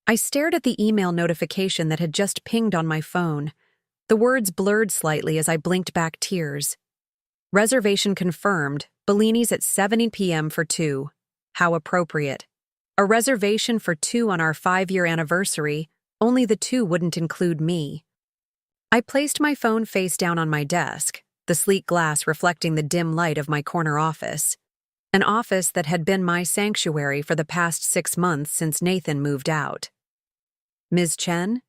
I stared at the email notification that had just pinged on my phone. The words blurred slightly as I blinked back tears. Reservation confirmed, Bellini's at 7 p.m. for 2. How appropriate. A reservation for 2 on our 5-year anniversary, only the 2 wouldn't include me. I placed my phone face down on my desk, the sleek glass reflecting the dim light of my corner office. An office that had been my sanctuary for the past 6 months since Nathan moved out. Ms. Chen?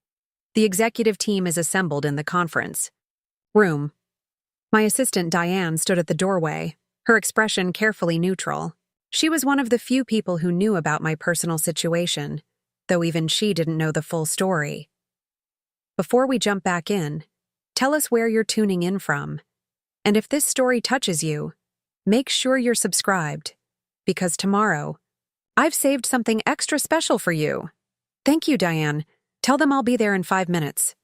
The executive team is assembled in the conference room. My assistant Diane stood at the doorway, her expression carefully neutral. She was one of the few people who knew about my personal situation, though even she didn't know the full story. Before we jump back in, tell us where you're tuning in from. And if this story touches you, make sure you're subscribed, because tomorrow, I've saved something extra special for you. Thank you, Diane. Tell them I'll be there in 5 minutes.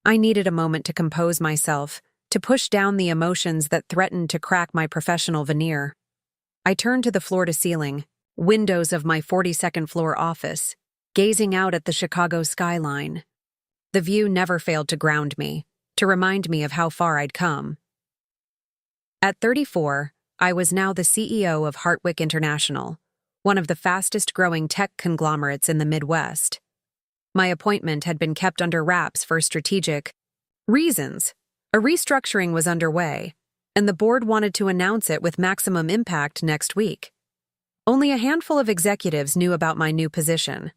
I needed a moment to compose myself, to push down the emotions that threatened to crack my professional veneer. I turned to the floor-to-ceiling, windows of my 42nd floor office, gazing out at the Chicago skyline. The view never failed to ground me, to remind me of how far I'd come. At 34, I was now the CEO of Hartwick International, one of the fastest-growing tech conglomerates in the Midwest. My appointment had been kept under wraps for strategic reasons. A restructuring was underway, and the board wanted to announce it with maximum impact next week. Only a handful of executives knew about my new position.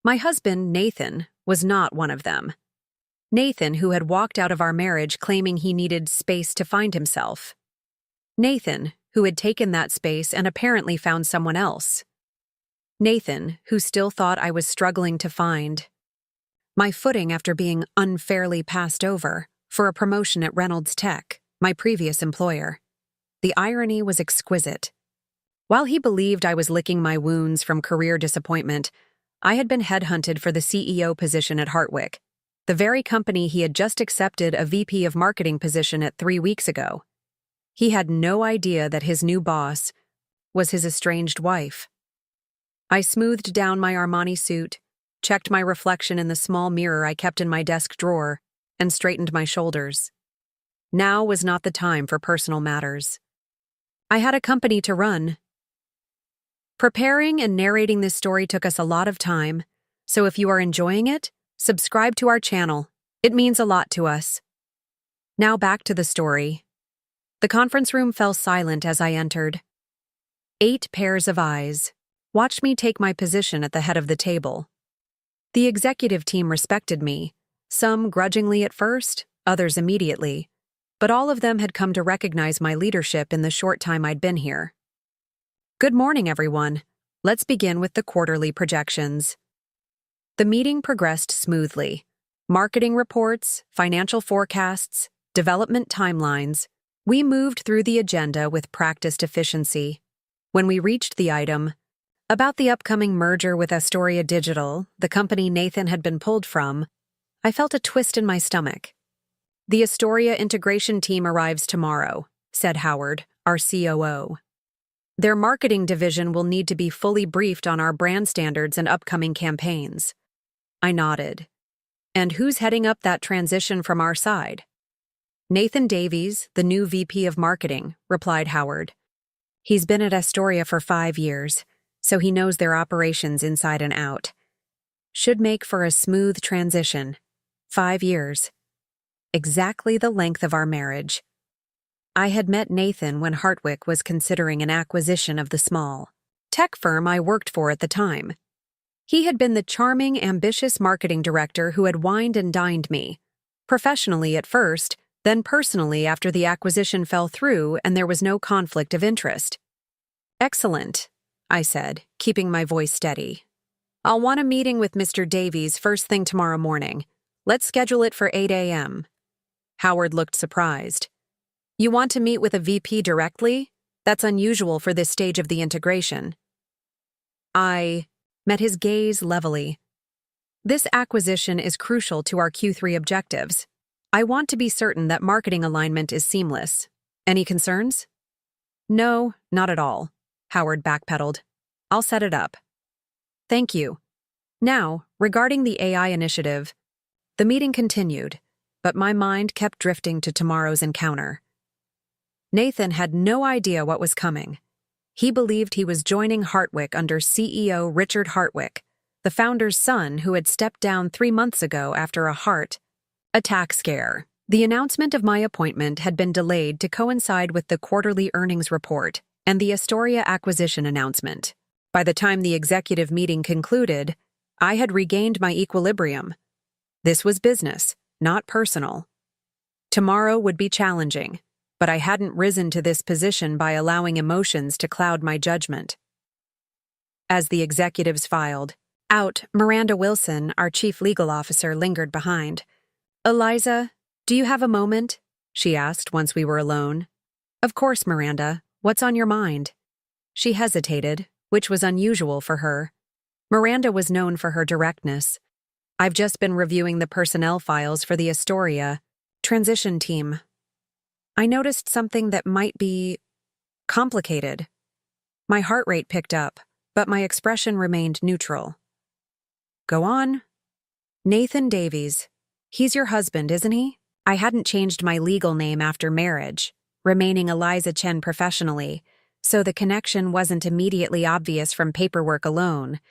My husband, Nathan, was not one of them. Nathan, who had walked out of our marriage claiming he needed space to find himself. Nathan, who had taken that space and apparently found someone else. Nathan, who still thought I was struggling to find my footing after being unfairly passed over for a promotion at Reynolds Tech, my previous employer. The irony was exquisite. While he believed I was licking my wounds from career disappointment, I had been headhunted for the CEO position at Hartwick, the very company he had just accepted a VP of marketing position at 3 weeks ago. He had no idea that his new boss was his estranged wife. I smoothed down my Armani suit, checked my reflection in the small mirror I kept in my desk drawer, and straightened my shoulders. Now was not the time for personal matters. I had a company to run. Preparing and narrating this story took us a lot of time, so if you are enjoying it, subscribe to our channel. It means a lot to us. Now back to the story. The conference room fell silent as I entered. 8 pairs of eyes watched me take my position at the head of the table. The executive team respected me, some grudgingly at first, others immediately, but all of them had come to recognize my leadership in the short time I'd been here. Good morning, everyone. Let's begin with the quarterly projections. The meeting progressed smoothly. Marketing reports, financial forecasts, development timelines. We moved through the agenda with practiced efficiency. When we reached the item about the upcoming merger with Astoria Digital, the company Nathan had been pulled from, I felt a twist in my stomach. The Astoria integration team arrives tomorrow, said Howard, our COO. Their marketing division will need to be fully briefed on our brand standards and upcoming campaigns. I nodded. And who's heading up that transition from our side? Nathan Davies, the new VP of Marketing, replied Howard. He's been at Astoria for 5 years, so he knows their operations inside and out. Should make for a smooth transition. 5 years. Exactly the length of our marriage. I had met Nathan when Hartwick was considering an acquisition of the small tech firm I worked for at the time. He had been the charming, ambitious marketing director who had wined and dined me, professionally at first, then personally after the acquisition fell through and there was no conflict of interest. Excellent, I said, keeping my voice steady. I'll want a meeting with Mr. Davies first thing tomorrow morning. Let's schedule it for 8 a.m. Howard looked surprised. You want to meet with a VP directly? That's unusual for this stage of the integration. I met his gaze levelly. This acquisition is crucial to our Q3 objectives. I want to be certain that marketing alignment is seamless. Any concerns? No, not at all, Howard backpedaled. I'll set it up. Thank you. Now, regarding the AI initiative, the meeting continued, but my mind kept drifting to tomorrow's encounter. Nathan had no idea what was coming. He believed he was joining Hartwick under CEO Richard Hartwick, the founder's son who had stepped down 3 months ago after a heart attack scare. The announcement of my appointment had been delayed to coincide with the quarterly earnings report and the Astoria acquisition announcement. By the time the executive meeting concluded, I had regained my equilibrium. This was business, not personal. Tomorrow would be challenging, but I hadn't risen to this position by allowing emotions to cloud my judgment. As the executives filed out, Miranda Wilson, our chief legal officer, lingered behind. "Eliza, do you have a moment?" she asked once we were alone. "Of course, Miranda. What's on your mind?" She hesitated, which was unusual for her. Miranda was known for her directness. "I've just been reviewing the personnel files for the Astoria transition team. I noticed something that might be complicated." My heart rate picked up, but my expression remained neutral. "Go on." "Nathan Davies. He's your husband, isn't he?" I hadn't changed my legal name after marriage, remaining Eliza Chen professionally, so the connection wasn't immediately obvious from paperwork alone.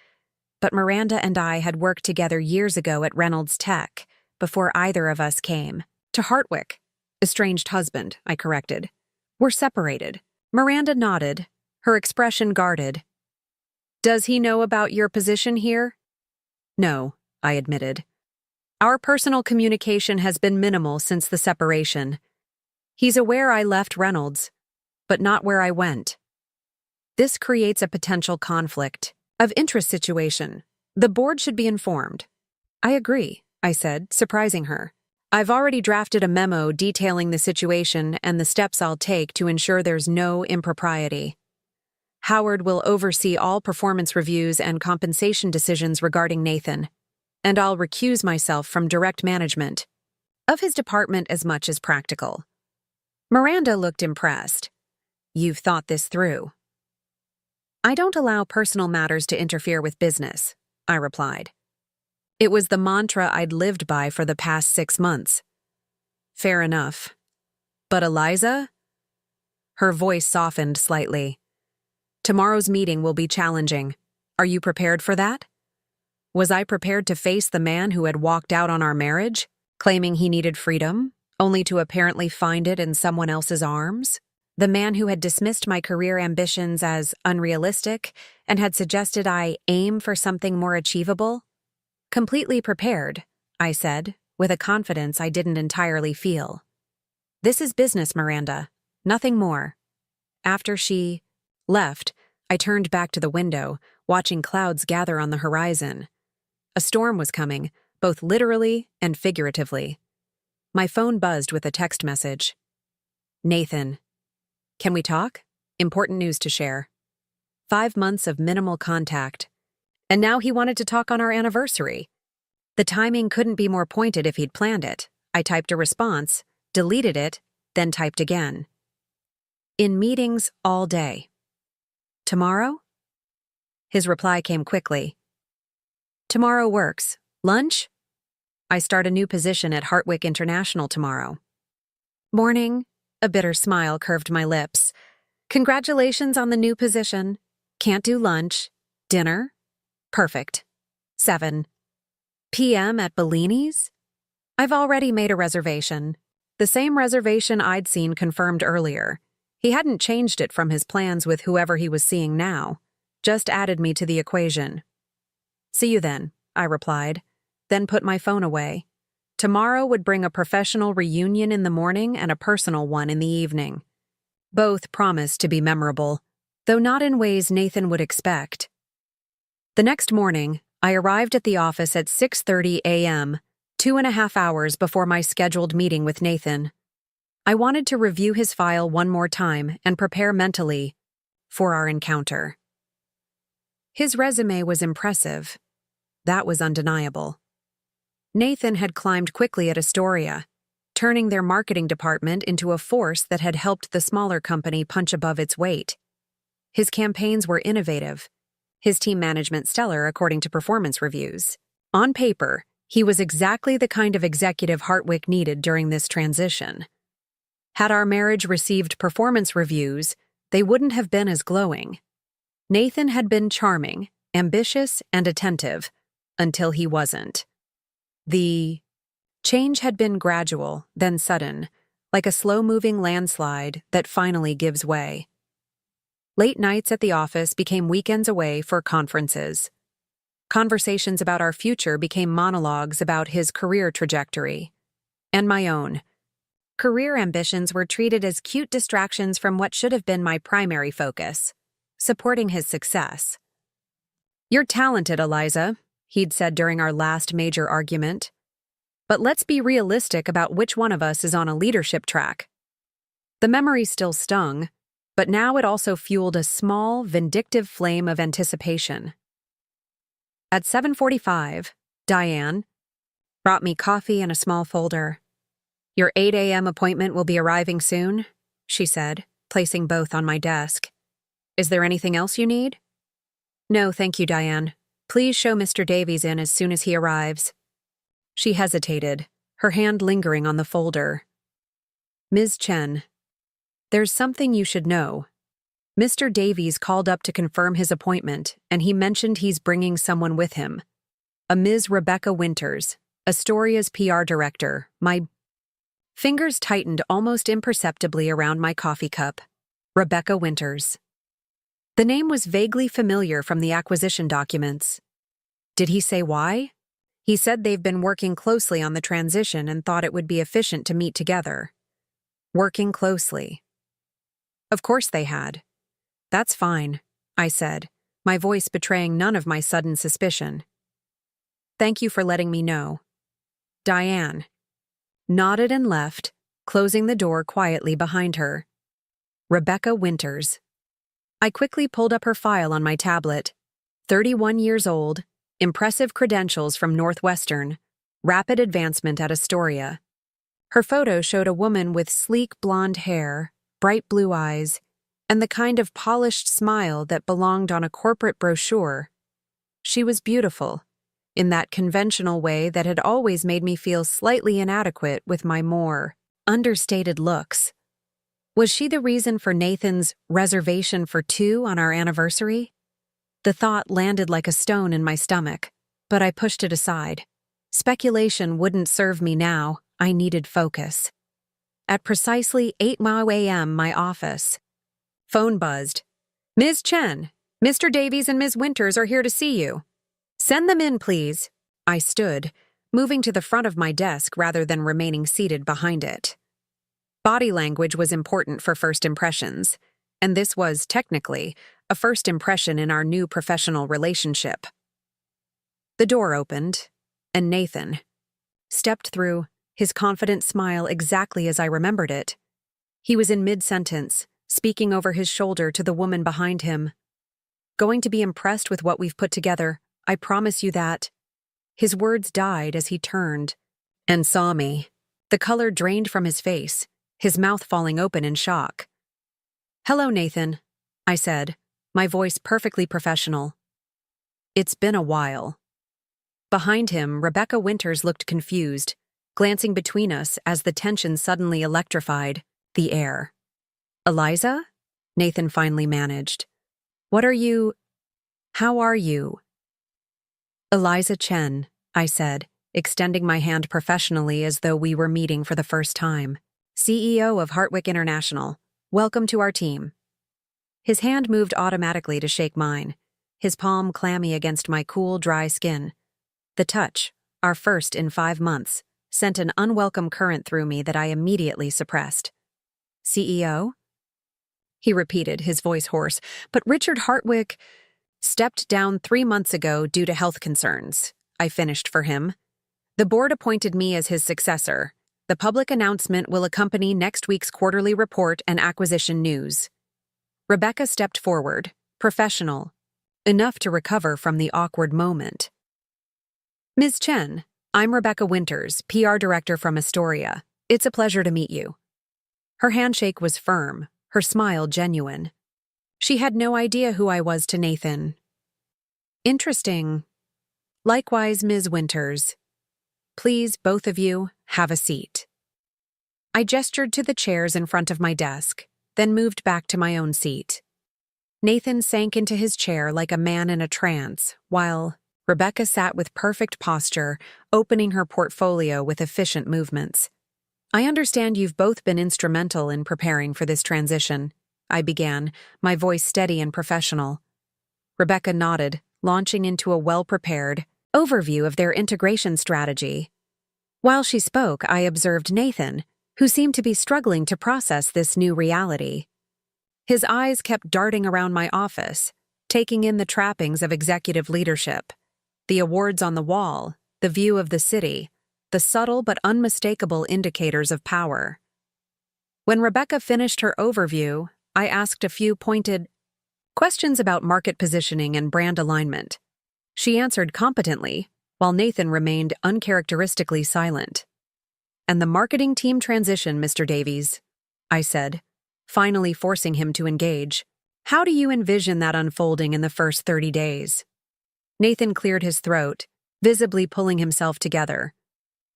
But Miranda and I had worked together years ago at Reynolds Tech, before either of us came to Hartwick. "Estranged husband," I corrected. "We're separated." Miranda nodded, her expression guarded. "Does he know about your position here?" "No," I admitted. "Our personal communication has been minimal since the separation. He's aware I left Reynolds, but not where I went. This creates a potential conflict of interest situation. The board should be informed." "I agree," I said, surprising her. "I've already drafted a memo detailing the situation and the steps I'll take to ensure there's no impropriety. Howard will oversee all performance reviews and compensation decisions regarding Nathan, and I'll recuse myself from direct management of his department as much as practical." Miranda looked impressed. "You've thought this through." "I don't allow personal matters to interfere with business," I replied. It was the mantra I'd lived by for the past 6 months. "Fair enough. But Eliza?" Her voice softened slightly. "Tomorrow's meeting will be challenging. Are you prepared for that?" Was I prepared to face the man who had walked out on our marriage, claiming he needed freedom, only to apparently find it in someone else's arms? The man who had dismissed my career ambitions as unrealistic and had suggested I aim for something more achievable? "Completely prepared," I said, with a confidence I didn't entirely feel. "This is business, Miranda. Nothing more." After she left, I turned back to the window, watching clouds gather on the horizon. A storm was coming, both literally and figuratively. My phone buzzed with a text message. "Nathan. Can we talk? Important news to share." 5 months of minimal contact. And now he wanted to talk on our anniversary. The timing couldn't be more pointed if he'd planned it. I typed a response, deleted it, then typed again. "In meetings all day. Tomorrow?" His reply came quickly. "Tomorrow works. Lunch?" "I start a new position at Hartwick International tomorrow." "Morning." A bitter smile curved my lips. "Congratulations on the new position. Can't do lunch. Dinner? Perfect. 7 p.m. at Bellini's?" "I've already made a reservation." The same reservation I'd seen confirmed earlier. He hadn't changed it from his plans with whoever he was seeing now, just added me to the equation. "See you then," I replied, then put my phone away. Tomorrow would bring a professional reunion in the morning and a personal one in the evening. Both promised to be memorable, though not in ways Nathan would expect. The next morning, I arrived at the office at 6:30 a.m., 2.5 hours before my scheduled meeting with Nathan. I wanted to review his file one more time and prepare mentally for our encounter. His resume was impressive. That was undeniable. Nathan had climbed quickly at Astoria, turning their marketing department into a force that had helped the smaller company punch above its weight. His campaigns were innovative, his team management stellar according to performance reviews. On paper, he was exactly the kind of executive Hartwick needed during this transition. Had our marriage received performance reviews, they wouldn't have been as glowing. Nathan had been charming, ambitious, and attentive, until he wasn't. The change had been gradual, then sudden, like a slow-moving landslide that finally gives way. Late nights at the office became weekends away for conferences. Conversations about our future became monologues about his career trajectory. And my own. Career ambitions were treated as cute distractions from what should have been my primary focus, supporting his success. "You're talented, Eliza," he'd said during our last major argument. "But let's be realistic about which one of us is on a leadership track." The memory still stung, but now it also fueled a small, vindictive flame of anticipation. At 7:45, Diane brought me coffee and a small folder. "Your 8 a.m. appointment will be arriving soon," she said, placing both on my desk. "Is there anything else you need?" "No, thank you, Diane. Please show Mr. Davies in as soon as he arrives." She hesitated, her hand lingering on the folder. "Ms. Chen, there's something you should know. Mr. Davies called up to confirm his appointment, and he mentioned he's bringing someone with him. A Ms. Rebecca Winters, Astoria's PR director. My fingers tightened almost imperceptibly around my coffee cup. Rebecca Winters. The name was vaguely familiar from the acquisition documents. Did he say why? He said they've been working closely on the transition and thought it would be efficient to meet together. Working closely. Of course they had. "That's fine," I said, my voice betraying none of my sudden suspicion. "Thank you for letting me know." Diane nodded and left, closing the door quietly behind her. Rebecca Winters. I quickly pulled up her file on my tablet. 31 years old, impressive credentials from Northwestern, rapid advancement at Astoria. Her photo showed a woman with sleek blonde hair, bright blue eyes, and the kind of polished smile that belonged on a corporate brochure. She was beautiful, in that conventional way that had always made me feel slightly inadequate with my more understated looks. Was she the reason for Nathan's reservation for 2 on our anniversary? The thought landed like a stone in my stomach, but I pushed it aside. Speculation wouldn't serve me now. I needed focus. At precisely 8 a.m., my office. Phone buzzed. "Ms. Chen, Mr. Davies and Ms. Winters are here to see you." "Send them in, please." I stood, moving to the front of my desk rather than remaining seated behind it. Body language was important for first impressions, and this was, technically, a first impression in our new professional relationship. The door opened, and Nathan stepped through, his confident smile exactly as I remembered it. He was in mid-sentence, speaking over his shoulder to the woman behind him. "Going to be impressed with what we've put together, I promise you that." His words died as he turned and saw me. The color drained from his face, his mouth falling open in shock. "Hello, Nathan," I said, my voice perfectly professional. "It's been a while." Behind him, Rebecca Winters looked confused, glancing between us as the tension suddenly electrified the air. "Eliza?" Nathan finally managed. How are you?" "Eliza Chen," I said, extending my hand professionally as though we were meeting for the first time. "CEO of Hartwick International. Welcome to our team." His hand moved automatically to shake mine, his palm clammy against my cool, dry skin. The touch, our first in 5 months, sent an unwelcome current through me that I immediately suppressed. "CEO?" he repeated, his voice hoarse. "But Richard Hartwick stepped down 3 months ago due to health concerns," I finished for him. "The board appointed me as his successor. The public announcement will accompany next week's quarterly report and acquisition news." Rebecca stepped forward, professional, enough to recover from the awkward moment. "Ms. Chen, I'm Rebecca Winters, PR director from Astoria. It's a pleasure to meet you." Her handshake was firm, her smile genuine. She had no idea who I was to Nathan, Interesting. Likewise, Ms. Winters. Please, both of you, have a seat. I gestured to the chairs in front of my desk, then moved back to my own seat. Nathan sank into his chair like a man in a trance, while Rebecca sat with perfect posture, opening her portfolio with efficient movements. I understand you've both been instrumental in preparing for this transition, I began, my voice steady and professional. Rebecca nodded, launching into a well-prepared overview of their integration strategy. While she spoke, I observed Nathan, who seemed to be struggling to process this new reality. His eyes kept darting around my office, taking in the trappings of executive leadership, the awards on the wall, the view of the city, the subtle but unmistakable indicators of power. When Rebecca finished her overview, I asked a few pointed questions about market positioning and brand alignment. She answered competently, while Nathan remained uncharacteristically silent. "And the marketing team transition, Mr. Davies," I said, finally forcing him to engage. "How do you envision that unfolding in the first 30 days? Nathan cleared his throat, visibly pulling himself together.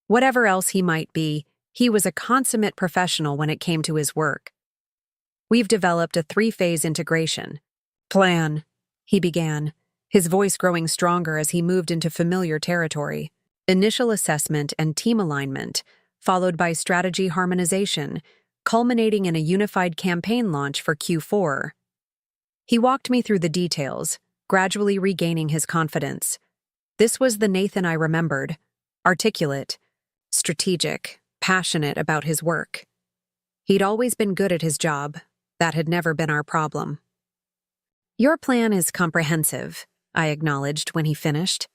Whatever else he might be, he was a consummate professional when it came to his work. "We've developed a 3-phase integration plan," he began, his voice growing stronger as he moved into familiar territory. "Initial assessment and team alignment, followed by strategy harmonization, culminating in a unified campaign launch for Q4. He walked me through the details, gradually regaining his confidence. This was the Nathan I remembered, articulate, strategic, passionate about his work. He'd always been good at his job. That had never been our problem. "Your plan is comprehensive," I acknowledged when he finished.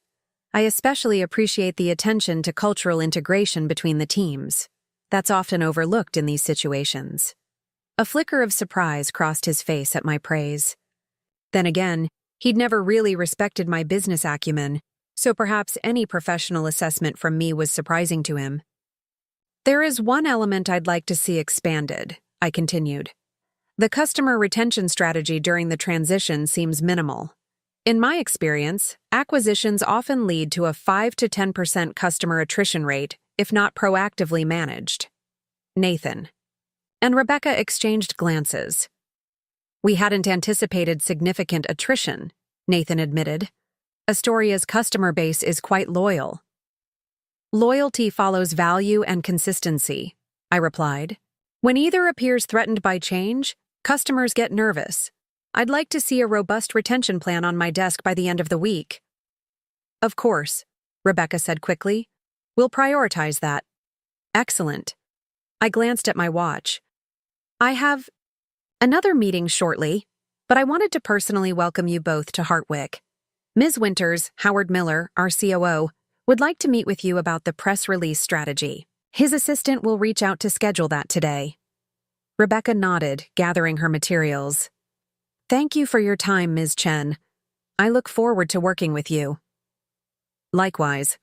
"I especially appreciate the attention to cultural integration between the teams. That's often overlooked in these situations." A flicker of surprise crossed his face at my praise. Then again, he'd never really respected my business acumen, so perhaps any professional assessment from me was surprising to him. "There is one element I'd like to see expanded," I continued. "The customer retention strategy during the transition seems minimal. In my experience, acquisitions often lead to a 5 to 10% customer attrition rate if not proactively managed." Nathan and Rebecca exchanged glances. "We hadn't anticipated significant attrition," Nathan admitted. "Astoria's customer base is quite loyal." "Loyalty follows value and consistency," I replied. "When either appears threatened by change, customers get nervous. I'd like to see a robust retention plan on my desk by the end of the week." "Of course," Rebecca said quickly. "We'll prioritize that." "Excellent." I glanced at my watch. "I have another meeting shortly, but I wanted to personally welcome you both to Hartwick. Ms. Winters, Howard Miller, our COO, would like to meet with you about the press release strategy. His assistant will reach out to schedule that today." Rebecca nodded, gathering her materials. "Thank you for your time, Ms. Chen. I look forward to working with you." "Likewise."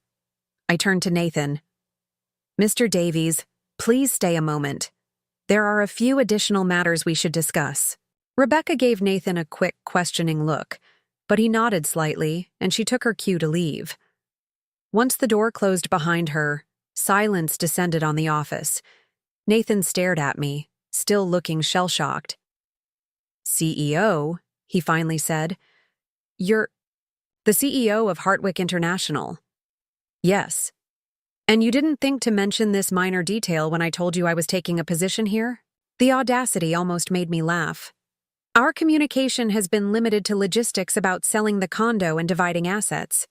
I turned to Nathan. "Mr. Davies, please stay a moment. There are a few additional matters we should discuss." Rebecca gave Nathan a quick, questioning look, but he nodded slightly, and she took her cue to leave. Once the door closed behind her, silence descended on the office. Nathan stared at me, still looking shell-shocked. "CEO?" he finally said. "You're the CEO of Hartwick International." "Yes." "And you didn't think to mention this minor detail when I told you I was taking a position here?" The audacity almost made me laugh. "Our communication has been limited to logistics about selling the condo and dividing assets.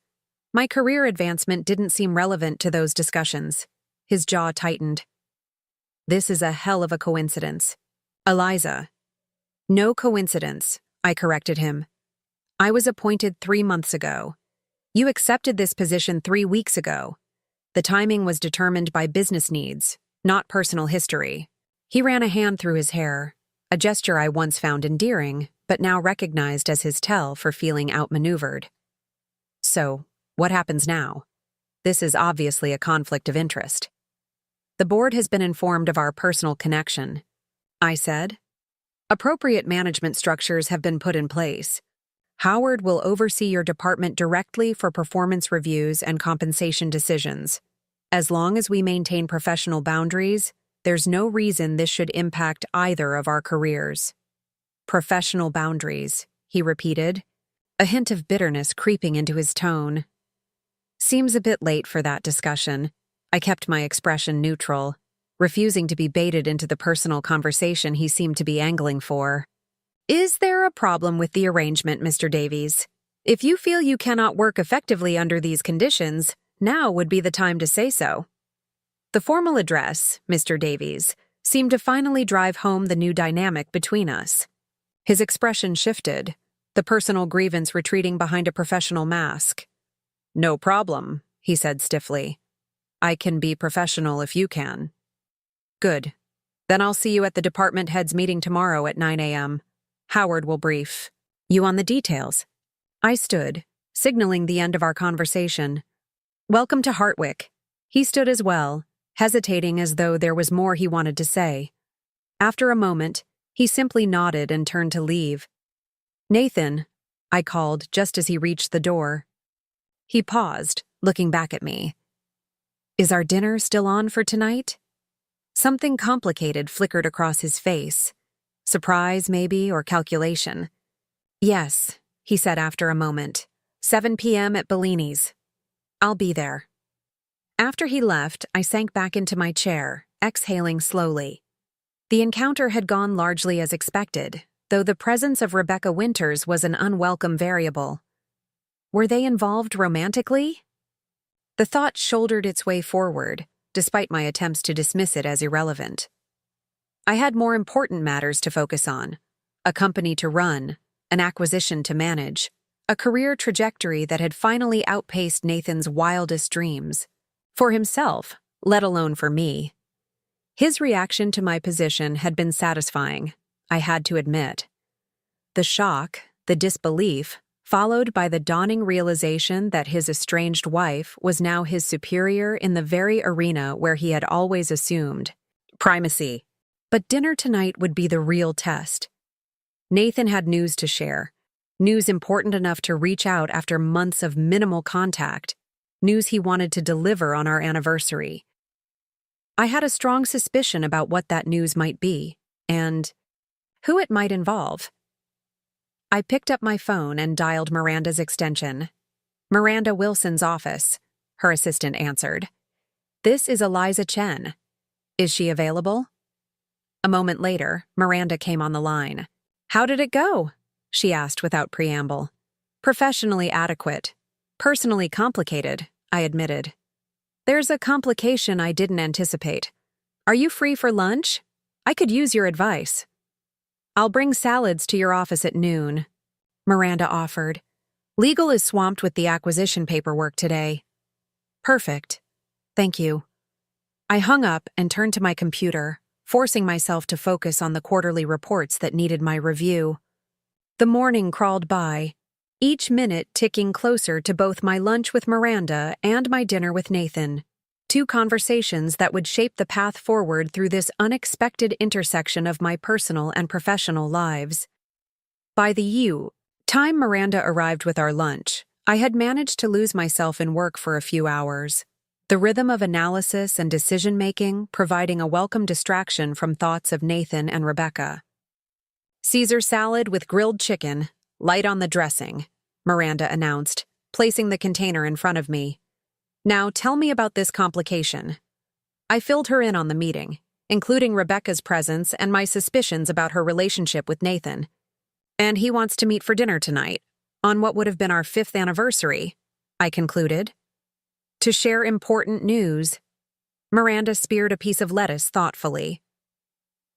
My career advancement didn't seem relevant to those discussions." His jaw tightened. "This is a hell of a coincidence. Eliza." "No coincidence," I corrected him. "I was appointed 3 months ago. You accepted this position 3 weeks ago. The timing was determined by business needs, not personal history." He ran a hand through his hair, a gesture I once found endearing, but now recognized as his tell for feeling outmaneuvered. "So, what happens now? This is obviously a conflict of interest." "The board has been informed of our personal connection," I said. "Appropriate management structures have been put in place. Howard will oversee your department directly for performance reviews and compensation decisions. As long as we maintain professional boundaries, there's no reason this should impact either of our careers. Professional boundaries, he repeated, a hint of bitterness creeping into his tone. Seems a bit late for that discussion. I kept my expression neutral, refusing to be baited into the personal conversation he seemed to be angling for. Is there a problem with the arrangement, Mr. Davies? If you feel you cannot work effectively under these conditions, now would be the time to say so. The formal address, Mr. Davies, seemed to finally drive home the new dynamic between us. His expression shifted, the personal grievance retreating behind a professional mask. No problem, he said stiffly. I can be professional if you can. Good. Then I'll see you at the department heads meeting tomorrow at 9 a.m. Howard will brief you on the details. I stood, signaling the end of our conversation. Welcome to Hartwick. He stood as well, hesitating as though there was more he wanted to say. After a moment, he simply nodded and turned to leave. Nathan, I called just as he reached the door. He paused, looking back at me. Is our dinner still on for tonight? Something complicated flickered across his face. Surprise, maybe, or calculation. Yes, he said after a moment. 7 p.m. at Bellini's. I'll be there. After he left, I sank back into my chair, exhaling slowly. The encounter had gone largely as expected, though the presence of Rebecca Winters was an unwelcome variable. Were they involved romantically? The thought shouldered its way forward, despite my attempts to dismiss it as irrelevant. I had more important matters to focus on: a company to run, an acquisition to manage, a career trajectory that had finally outpaced Nathan's wildest dreams. For himself, let alone for me. His reaction to my position had been satisfying, I had to admit. The shock, the disbelief, followed by the dawning realization that his estranged wife was now his superior in the very arena where he had always assumed primacy. But dinner tonight would be the real test. Nathan had news to share, news important enough to reach out after months of minimal contact, news he wanted to deliver on our anniversary. I had a strong suspicion about what that news might be, and who it might involve. I picked up my phone and dialed Miranda's extension. Miranda Wilson's office, her assistant answered. This is Eliza Chen. Is she available? A moment later, Miranda came on the line. How did it go? She asked without preamble. Professionally adequate. Personally complicated, I admitted. There's a complication I didn't anticipate. Are you free for lunch? I could use your advice. I'll bring salads to your office at noon, Miranda offered. Legal is swamped with the acquisition paperwork today. Perfect. Thank you. I hung up and turned to my computer, forcing myself to focus on the quarterly reports that needed my review. The morning crawled by, each minute ticking closer to both my lunch with Miranda and my dinner with Nathan, two conversations that would shape the path forward through this unexpected intersection of my personal and professional lives. By the time Miranda arrived with our lunch, I had managed to lose myself in work for a few hours, the rhythm of analysis and decision-making providing a welcome distraction from thoughts of Nathan and Rebecca. Caesar salad with grilled chicken, light on the dressing, Miranda announced, placing the container in front of me. Now tell me about this complication. I filled her in on the meeting, including Rebecca's presence and my suspicions about her relationship with Nathan. And he wants to meet for dinner tonight, on what would have been our 5th anniversary, I concluded. To share important news. Miranda speared a piece of lettuce thoughtfully.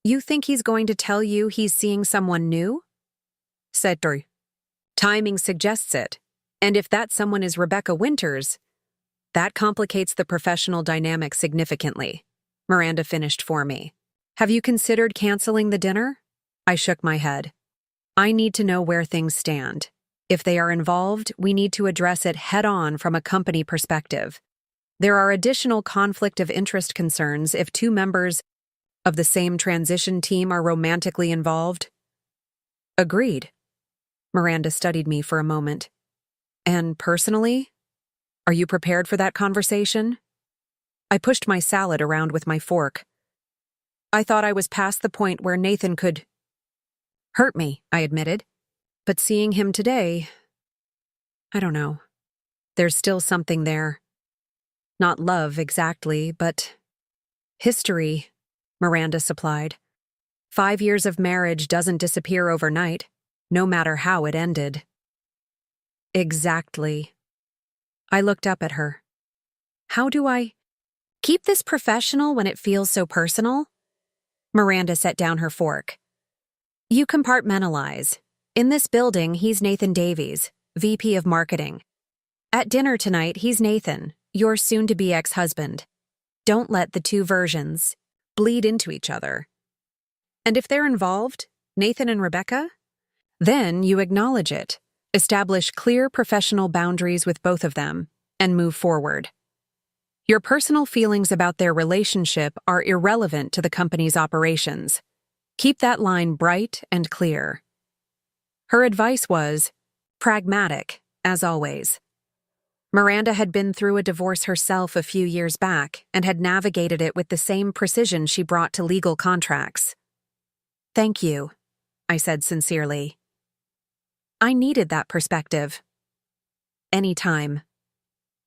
You think he's going to tell you he's seeing someone new? Said her. Timing suggests it, and if that someone is Rebecca Winters, that complicates the professional dynamic significantly. Miranda finished for me. Have you considered canceling the dinner? I shook my head. I need to know where things stand. If they are involved, we need to address it head-on from a company perspective. There are additional conflict of interest concerns if 2 members of the same transition team are romantically involved. Agreed. Miranda studied me for a moment. And personally? Are you prepared for that conversation? I pushed my salad around with my fork. I thought I was past the point where Nathan could hurt me, I admitted. But seeing him today, I don't know. There's still something there. Not love exactly, but history, Miranda supplied. 5 years of marriage doesn't disappear overnight, no matter how it ended. Exactly. I looked up at her. How do I keep this professional when it feels so personal? Miranda set down her fork. You compartmentalize. In this building, he's Nathan Davies, VP of Marketing. At dinner tonight, he's Nathan, your soon-to-be ex-husband. Don't let the two versions bleed into each other. And if they're involved, Nathan and Rebecca, then you acknowledge it, establish clear professional boundaries with both of them, and move forward. Your personal feelings about their relationship are irrelevant to the company's operations. Keep that line bright and clear. Her advice was pragmatic, as always. Miranda had been through a divorce herself a few years back and had navigated it with the same precision she brought to legal contracts. Thank you, I said sincerely. I needed that perspective. Anytime.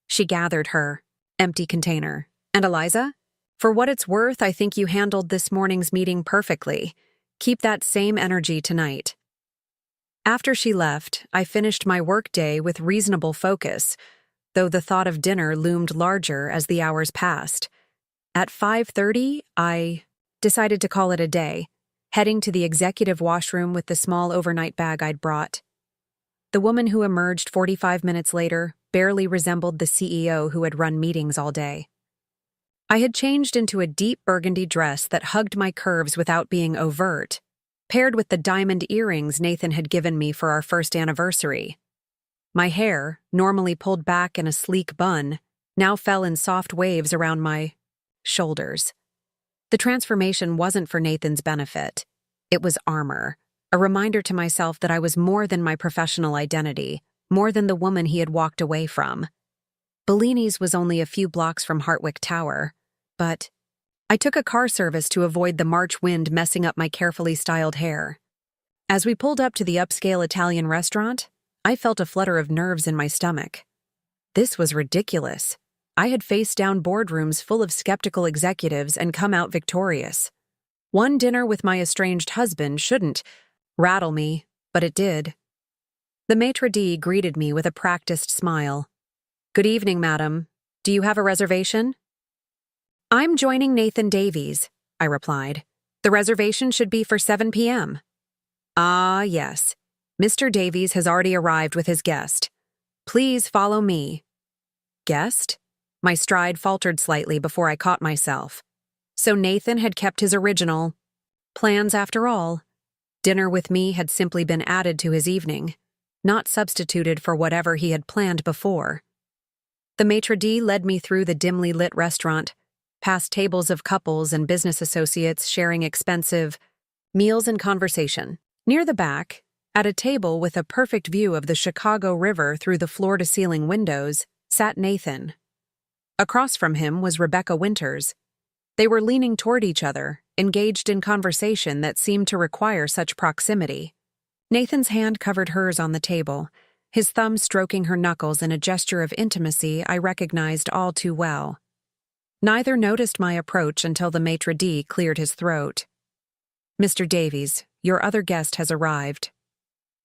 She gathered her empty container. And Eliza? For what it's worth, I think you handled this morning's meeting perfectly. Keep that same energy tonight. After she left, I finished my workday with reasonable focus, though the thought of dinner loomed larger as the hours passed. At 5:30, I decided to call it a day, heading to the executive washroom with the small overnight bag I'd brought. The woman who emerged 45 minutes later barely resembled the CEO who had run meetings all day. I had changed into a deep burgundy dress that hugged my curves without being overt, paired with the diamond earrings Nathan had given me for our first anniversary. My hair, normally pulled back in a sleek bun, now fell in soft waves around my shoulders. The transformation wasn't for Nathan's benefit. It was armor, a reminder to myself that I was more than my professional identity, more than the woman he had walked away from. Bellini's was only a few blocks from Hartwick Tower, but I took a car service to avoid the March wind messing up my carefully styled hair. As we pulled up to the upscale Italian restaurant, I felt a flutter of nerves in my stomach. This was ridiculous. I had faced down boardrooms full of skeptical executives and come out victorious. One dinner with my estranged husband shouldn't rattle me, but it did. The maitre d' greeted me with a practiced smile. Good evening, madam. Do you have a reservation? I'm joining Nathan Davies, I replied. The reservation should be for 7 p.m. Ah, yes. Mr. Davies has already arrived with his guest. Please follow me. Guest? My stride faltered slightly before I caught myself. So Nathan had kept his original plans after all. Dinner with me had simply been added to his evening, not substituted for whatever he had planned before. The maitre d' led me through the dimly lit restaurant, past tables of couples and business associates sharing expensive meals and conversation. Near the back, at a table with a perfect view of the Chicago River through the floor-to-ceiling windows, sat Nathan. Across from him was Rebecca Winters. They were leaning toward each other, engaged in conversation that seemed to require such proximity. Nathan's hand covered hers on the table, his thumb stroking her knuckles in a gesture of intimacy I recognized all too well. Neither noticed my approach until the maitre d' cleared his throat. Mr. Davies, your other guest has arrived.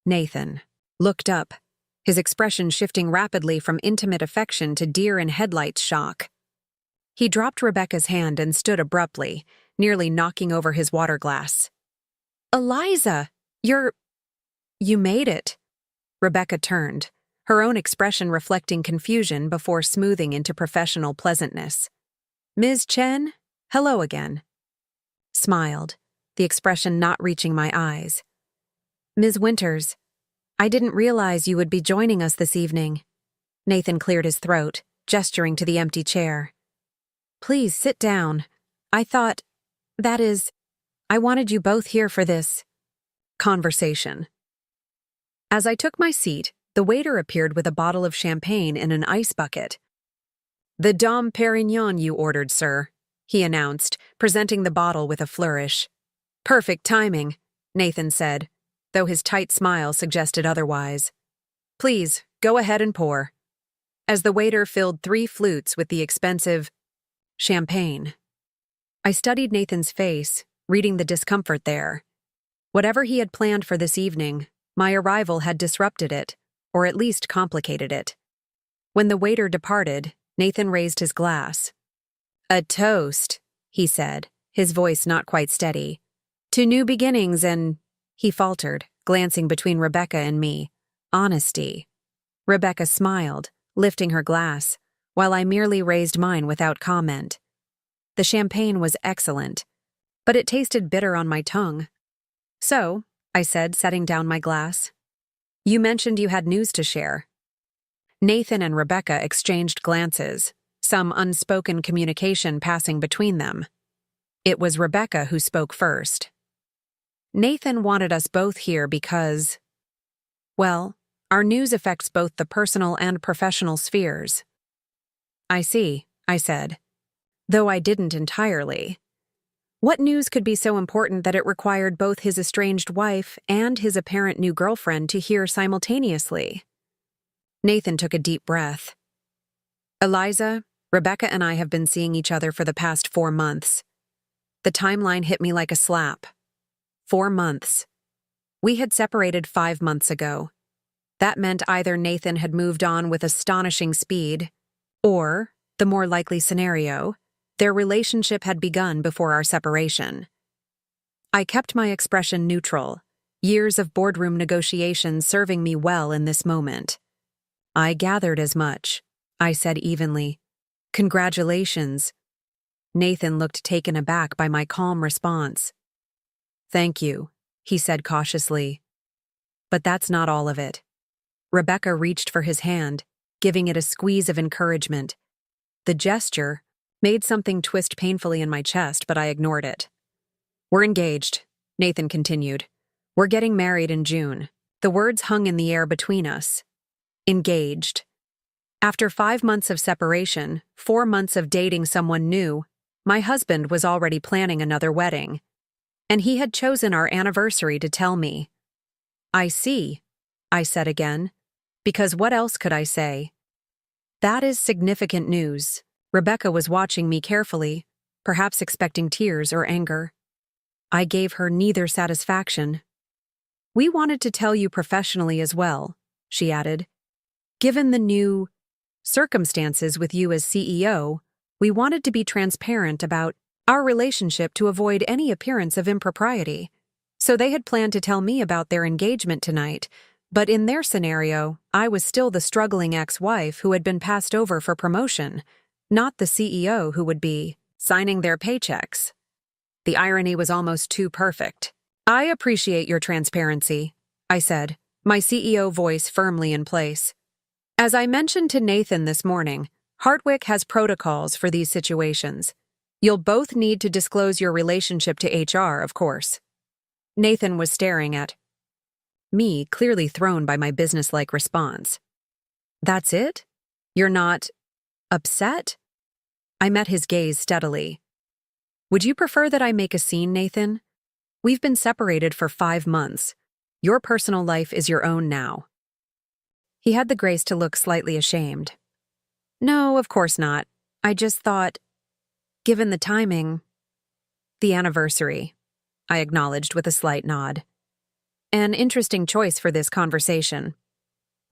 Nathan looked up, his expression shifting rapidly from intimate affection to deer-in-headlights shock. He dropped Rebecca's hand and stood abruptly, nearly knocking over his water glass. Eliza, you made it. Rebecca turned, her own expression reflecting confusion before smoothing into professional pleasantness. Ms. Chen, hello again. Smiled, the expression not reaching my eyes. Ms. Winters, I didn't realize you would be joining us this evening. Nathan cleared his throat, gesturing to the empty chair. Please sit down. I wanted you both here for this conversation. As I took my seat, the waiter appeared with a bottle of champagne in an ice bucket. "The Dom Perignon you ordered, sir," he announced, presenting the bottle with a flourish. "Perfect timing," Nathan said, though his tight smile suggested otherwise. "Please, go ahead and pour." As the waiter filled 3 flutes with the expensive champagne. I studied Nathan's face, reading the discomfort there. Whatever he had planned for this evening, my arrival had disrupted it, or at least complicated it. When the waiter departed, Nathan raised his glass. "A toast," he said, his voice not quite steady. "To new beginnings and," he faltered, glancing between Rebecca and me, "honesty." Rebecca smiled, lifting her glass, while I merely raised mine without comment. The champagne was excellent, but it tasted bitter on my tongue. "So," I said, setting down my glass, "you mentioned you had news to share." Nathan and Rebecca exchanged glances, some unspoken communication passing between them. It was Rebecca who spoke first. "Nathan wanted us both here because, well, our news affects both the personal and professional spheres." "I see," I said, though I didn't entirely. What news could be so important that it required both his estranged wife and his apparent new girlfriend to hear simultaneously? Nathan took a deep breath. "Eliza, Rebecca and I have been seeing each other for the past 4 months. The timeline hit me like a slap. 4 months. We had separated 5 months ago. That meant either Nathan had moved on with astonishing speed, or, the more likely scenario, their relationship had begun before our separation. I kept my expression neutral, years of boardroom negotiations serving me well in this moment. "I gathered as much," I said evenly. "Congratulations." Nathan looked taken aback by my calm response. "Thank you," he said cautiously. "But that's not all of it." Rebecca reached for his hand, giving it a squeeze of encouragement. The gesture made something twist painfully in my chest, but I ignored it. "We're engaged," Nathan continued. "We're getting married in June." The words hung in the air between us. Engaged. After 5 months of separation, 4 months of dating someone new, my husband was already planning another wedding. And he had chosen our anniversary to tell me. "I see," I said again, because what else could I say? "That is significant news." Rebecca was watching me carefully, perhaps expecting tears or anger. I gave her neither satisfaction. "We wanted to tell you professionally as well," she added. "Given the new circumstances with you as CEO, we wanted to be transparent about our relationship to avoid any appearance of impropriety. So they had planned to tell me about their engagement tonight, but in their scenario, I was still the struggling ex-wife who had been passed over for promotion, not the CEO who would be signing their paychecks." The irony was almost too perfect. "I appreciate your transparency," I said, my CEO voice firmly in place. "As I mentioned to Nathan this morning, Hartwick has protocols for these situations. You'll both need to disclose your relationship to HR, of course." Nathan was staring at me, clearly thrown by my businesslike response. "That's it? You're not upset?" I met his gaze steadily. "Would you prefer that I make a scene, Nathan? We've been separated for 5 months. Your personal life is your own now." He had the grace to look slightly ashamed. "No, of course not. I just thought, given the timing—" "The anniversary," I acknowledged with a slight nod. "An interesting choice for this conversation."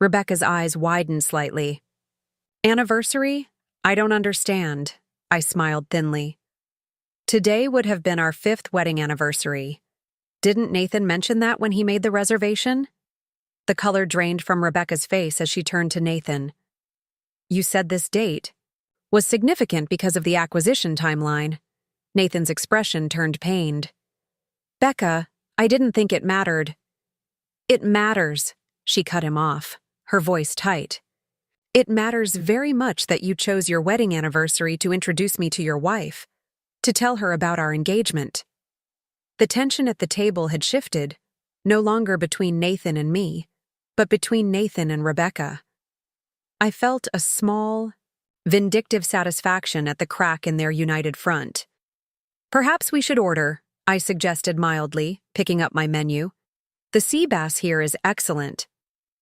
Rebecca's eyes widened slightly. "Anniversary? I don't understand," I smiled thinly. "Today would have been our 5th wedding anniversary. Didn't Nathan mention that when he made the reservation?" The color drained from Rebecca's face as she turned to Nathan. "You said this date was significant because of the acquisition timeline." Nathan's expression turned pained. "Becca, I didn't think it mattered." "It matters," she cut him off, her voice tight. "It matters very much that you chose your wedding anniversary to introduce me to your wife, to tell her about our engagement." The tension at the table had shifted, no longer between Nathan and me, but between Nathan and Rebecca. I felt a small, vindictive satisfaction at the crack in their united front. "Perhaps we should order," I suggested mildly, picking up my menu. "The sea bass here is excellent."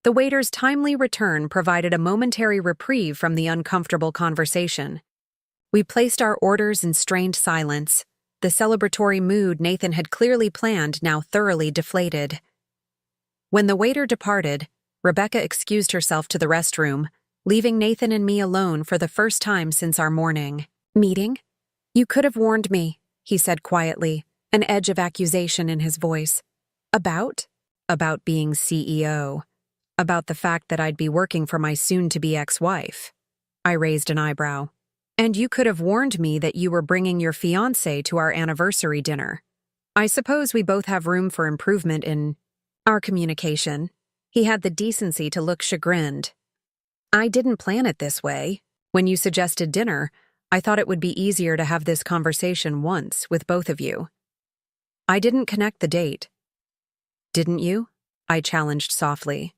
The waiter's timely return provided a momentary reprieve from the uncomfortable conversation. We placed our orders in strained silence, the celebratory mood Nathan had clearly planned now thoroughly deflated. When the waiter departed, Rebecca excused herself to the restroom, leaving Nathan and me alone for the first time since our morning meeting. "You could have warned me," he said quietly, an edge of accusation in his voice. About being CEO. About the fact that I'd be working for my soon-to-be ex-wife. I raised an eyebrow. "And you could have warned me that you were bringing your fiancé to our anniversary dinner. I suppose we both have room for improvement in our communication." He had the decency to look chagrined. "I didn't plan it this way. When you suggested dinner, I thought it would be easier to have this conversation once with both of you." I didn't connect the date. "Didn't you?" I challenged softly.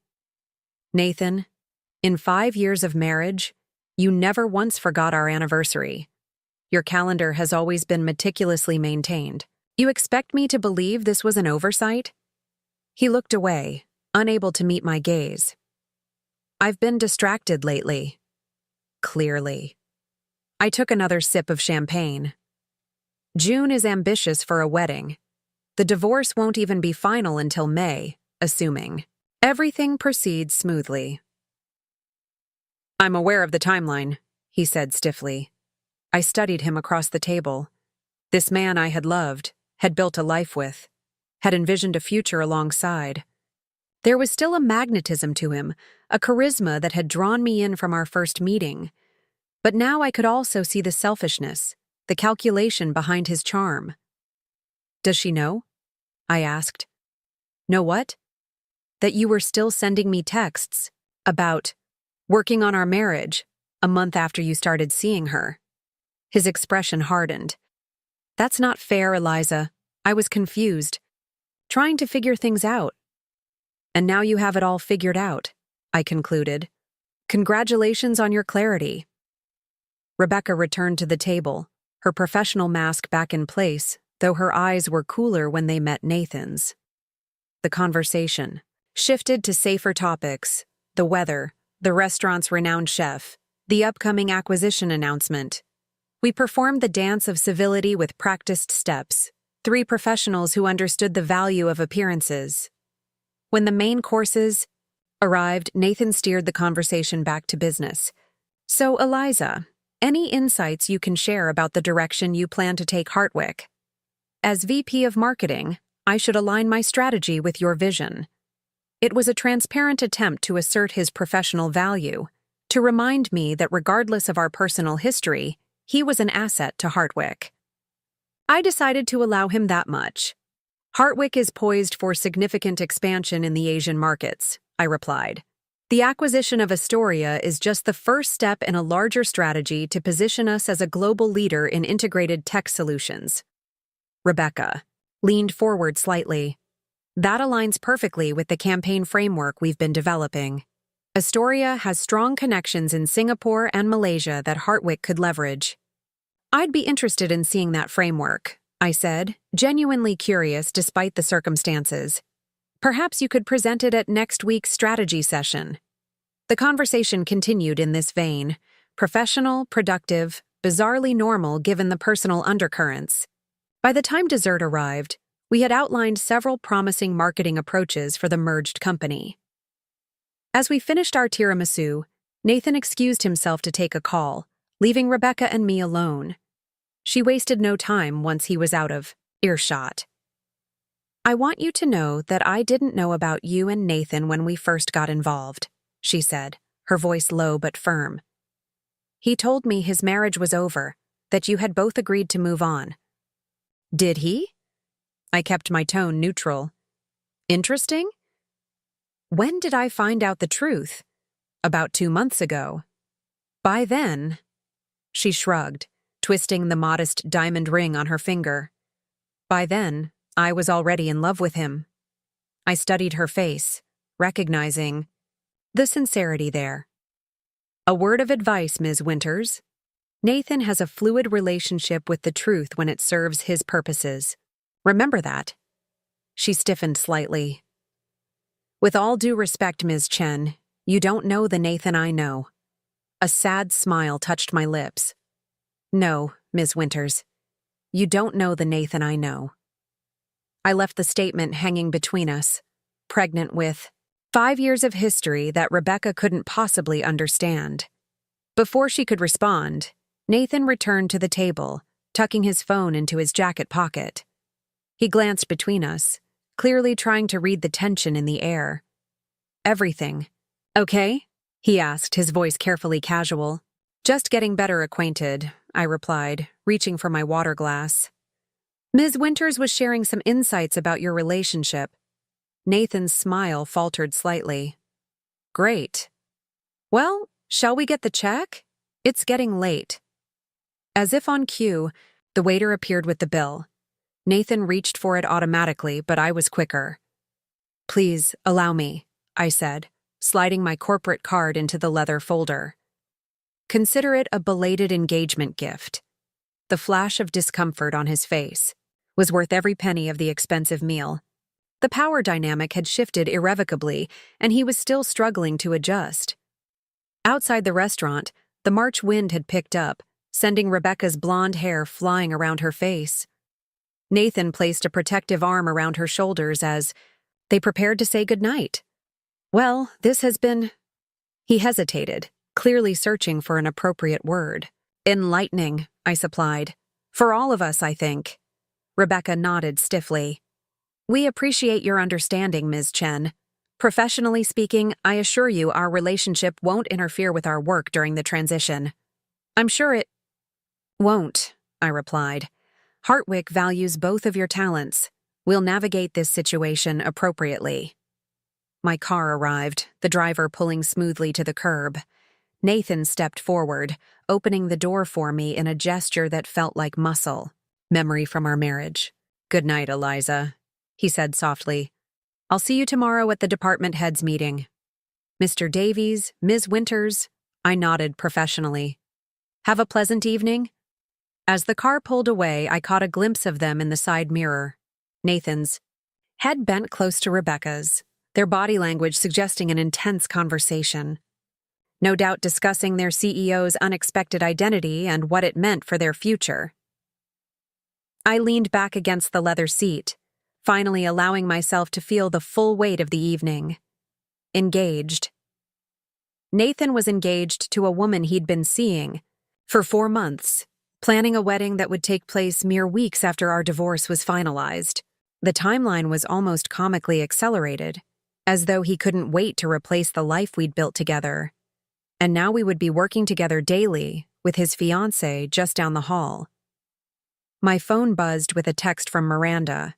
"Nathan, in 5 years of marriage, you never once forgot our anniversary. Your calendar has always been meticulously maintained. You expect me to believe this was an oversight?" He looked away, unable to meet my gaze. "I've been distracted lately." Clearly. I took another sip of champagne. June is ambitious for a wedding. The divorce won't even be final until May, assuming everything proceeds smoothly. "I'm aware of the timeline," he said stiffly. I studied him across the table. This man I had loved, had built a life with, had envisioned a future alongside. There was still a magnetism to him, a charisma that had drawn me in from our first meeting. But now I could also see the selfishness, the calculation behind his charm. "Does she know?" I asked. "Know what?" "That you were still sending me texts about working on our marriage a month after you started seeing her." His expression hardened. "That's not fair, Eliza. I was confused, trying to figure things out." "And now you have it all figured out," I concluded. "Congratulations on your clarity." Rebecca returned to the table, her professional mask back in place, though her eyes were cooler when they met Nathan's. The conversation shifted to safer topics: the weather, the restaurant's renowned chef, the upcoming acquisition announcement. We performed the dance of civility with practiced steps, 3 professionals who understood the value of appearances. When the main courses arrived, Nathan steered the conversation back to business. "So, Eliza, any insights you can share about the direction you plan to take Hartwick? As VP of Marketing, I should align my strategy with your vision." It was a transparent attempt to assert his professional value, to remind me that regardless of our personal history, he was an asset to Hartwick. I decided to allow him that much. "Hartwick is poised for significant expansion in the Asian markets," I replied. "The acquisition of Astoria is just the first step in a larger strategy to position us as a global leader in integrated tech solutions." Rebecca leaned forward slightly. "That aligns perfectly with the campaign framework we've been developing. Astoria has strong connections in Singapore and Malaysia that Hartwick could leverage." "I'd be interested in seeing that framework," I said, genuinely curious despite the circumstances. "Perhaps you could present it at next week's strategy session." The conversation continued in this vein, professional, productive, bizarrely normal given the personal undercurrents. By the time dessert arrived, we had outlined several promising marketing approaches for the merged company. As we finished our tiramisu, Nathan excused himself to take a call, leaving Rebecca and me alone. She wasted no time once he was out of earshot. "I want you to know that I didn't know about you and Nathan when we first got involved," she said, her voice low but firm. "He told me his marriage was over, that you had both agreed to move on." "Did he?" I kept my tone neutral. "Interesting? When did I find out the truth?" "About 2 months ago." "By then," she shrugged, twisting the modest diamond ring on her finger. "By then, I was already in love with him." I studied her face, recognizing the sincerity there. A word of advice, Ms. Winters. Nathan has a fluid relationship with the truth when it serves his purposes. Remember that. She stiffened slightly. With all due respect, Ms. Chen, you don't know the Nathan I know. A sad smile touched my lips. No, Ms. Winters. You don't know the Nathan I know. I left the statement hanging between us, pregnant with 5 years of history that Rebecca couldn't possibly understand. Before she could respond, Nathan returned to the table, tucking his phone into his jacket pocket. He glanced between us, clearly trying to read the tension in the air. Everything. Okay? He asked, his voice carefully casual. Just getting better acquainted, I replied, reaching for my water glass. Ms. Winters was sharing some insights about your relationship. Nathan's smile faltered slightly. Great. Well, shall we get the check? It's getting late. As if on cue, the waiter appeared with the bill. Nathan reached for it automatically, but I was quicker. Please, allow me, I said, sliding my corporate card into the leather folder. Consider it a belated engagement gift. The flash of discomfort on his face was worth every penny of the expensive meal. The power dynamic had shifted irrevocably, and he was still struggling to adjust. Outside the restaurant, the March wind had picked up, sending Rebecca's blonde hair flying around her face. Nathan placed a protective arm around her shoulders as they prepared to say goodnight. Well, this has been... He hesitated, clearly searching for an appropriate word. Enlightening, I supplied. For all of us, I think. Rebecca nodded stiffly. We appreciate your understanding, Ms. Chen. Professionally speaking, I assure you our relationship won't interfere with our work during the transition. I'm sure it won't, I replied. Hartwick values both of your talents. We'll navigate this situation appropriately. My car arrived, the driver pulling smoothly to the curb. Nathan stepped forward, opening the door for me in a gesture that felt like muscle. Memory from our marriage. Good night, Eliza, he said softly. I'll see you tomorrow at the department heads meeting. Mr. Davies, Ms. Winters, I nodded professionally. Have a pleasant evening. As the car pulled away, I caught a glimpse of them in the side mirror. Nathan's head bent close to Rebecca's, their body language suggesting an intense conversation. No doubt discussing their CEO's unexpected identity and what it meant for their future. I leaned back against the leather seat, finally allowing myself to feel the full weight of the evening. Engaged. Nathan was engaged to a woman he'd been seeing for 4 months, planning a wedding that would take place mere weeks after our divorce was finalized. The timeline was almost comically accelerated, as though he couldn't wait to replace the life we'd built together. And now we would be working together daily, with his fiancée just down the hall. My phone buzzed with a text from Miranda.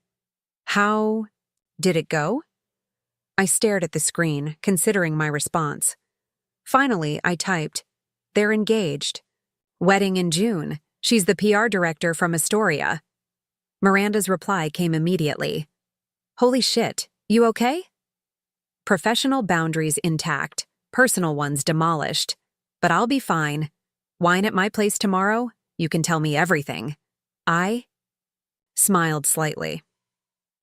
How did it go? I stared at the screen, considering my response. Finally, I typed, they're engaged. Wedding in June. She's the PR director from Astoria. Miranda's reply came immediately. Holy shit, you okay? Professional boundaries intact, personal ones demolished. But I'll be fine. Wine at my place tomorrow? You can tell me everything. I smiled slightly.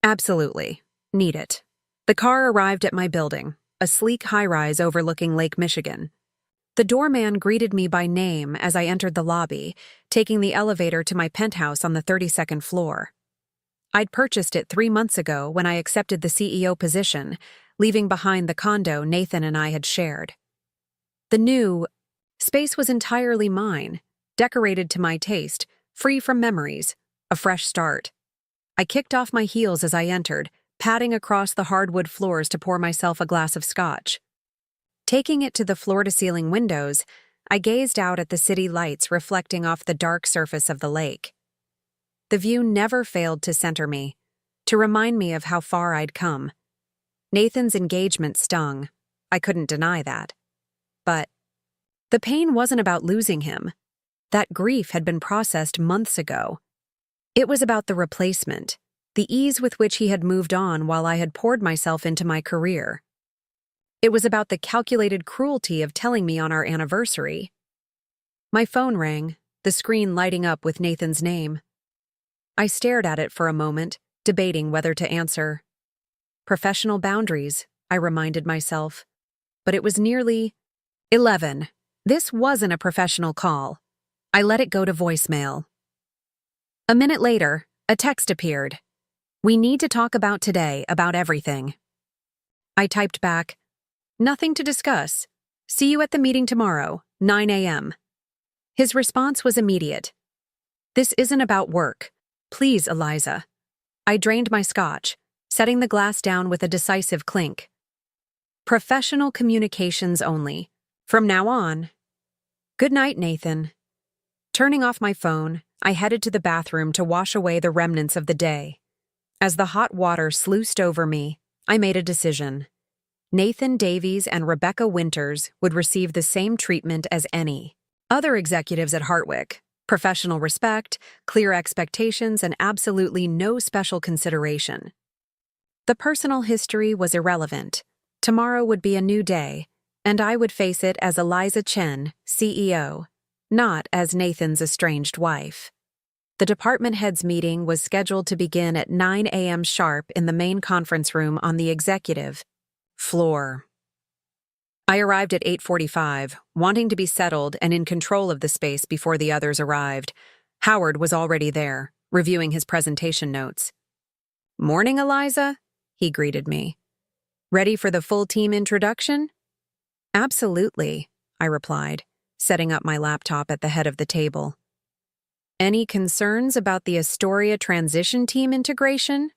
Absolutely. Need it. The car arrived at my building, a sleek high-rise overlooking Lake Michigan. The doorman greeted me by name as I entered the lobby, taking the elevator to my penthouse on the 32nd floor. I'd purchased it 3 months ago when I accepted the CEO position, leaving behind the condo Nathan and I had shared. The new space was entirely mine, decorated to my taste, free from memories, a fresh start. I kicked off my heels as I entered, padding across the hardwood floors to pour myself a glass of scotch. Taking it to the floor-to-ceiling windows, I gazed out at the city lights reflecting off the dark surface of the lake. The view never failed to center me, to remind me of how far I'd come. Nathan's engagement stung. I couldn't deny that. But the pain wasn't about losing him. That grief had been processed months ago. It was about the replacement, the ease with which he had moved on while I had poured myself into my career. It was about the calculated cruelty of telling me on our anniversary. My phone rang, the screen lighting up with Nathan's name. I stared at it for a moment, debating whether to answer. Professional boundaries, I reminded myself. But it was nearly 11. This wasn't a professional call. I let it go to voicemail. A minute later, a text appeared. "We need to talk about today, about everything." I typed back, "Nothing to discuss. See you at the meeting tomorrow, 9 a.m. His response was immediate. "This isn't about work. Please, Eliza." I drained my scotch, setting the glass down with a decisive clink. Professional communications only. From now on. Good night, Nathan. Turning off my phone, I headed to the bathroom to wash away the remnants of the day. As the hot water sluiced over me, I made a decision. Nathan Davies and Rebecca Winters would receive the same treatment as any other executives at Hartwick. Professional respect, clear expectations, and absolutely no special consideration. The personal history was irrelevant. Tomorrow would be a new day, and I would face it as Eliza Chen, CEO, not as Nathan's estranged wife. The department heads meeting was scheduled to begin at 9 a.m. sharp in the main conference room on the executive floor. I arrived at 8:45, wanting to be settled and in control of the space before the others arrived. Howard was already there, reviewing his presentation notes. "Morning, Eliza," he greeted me. "Ready for the full team introduction?" "Absolutely," I replied, setting up my laptop at the head of the table. "Any concerns about the Astoria transition team integration?"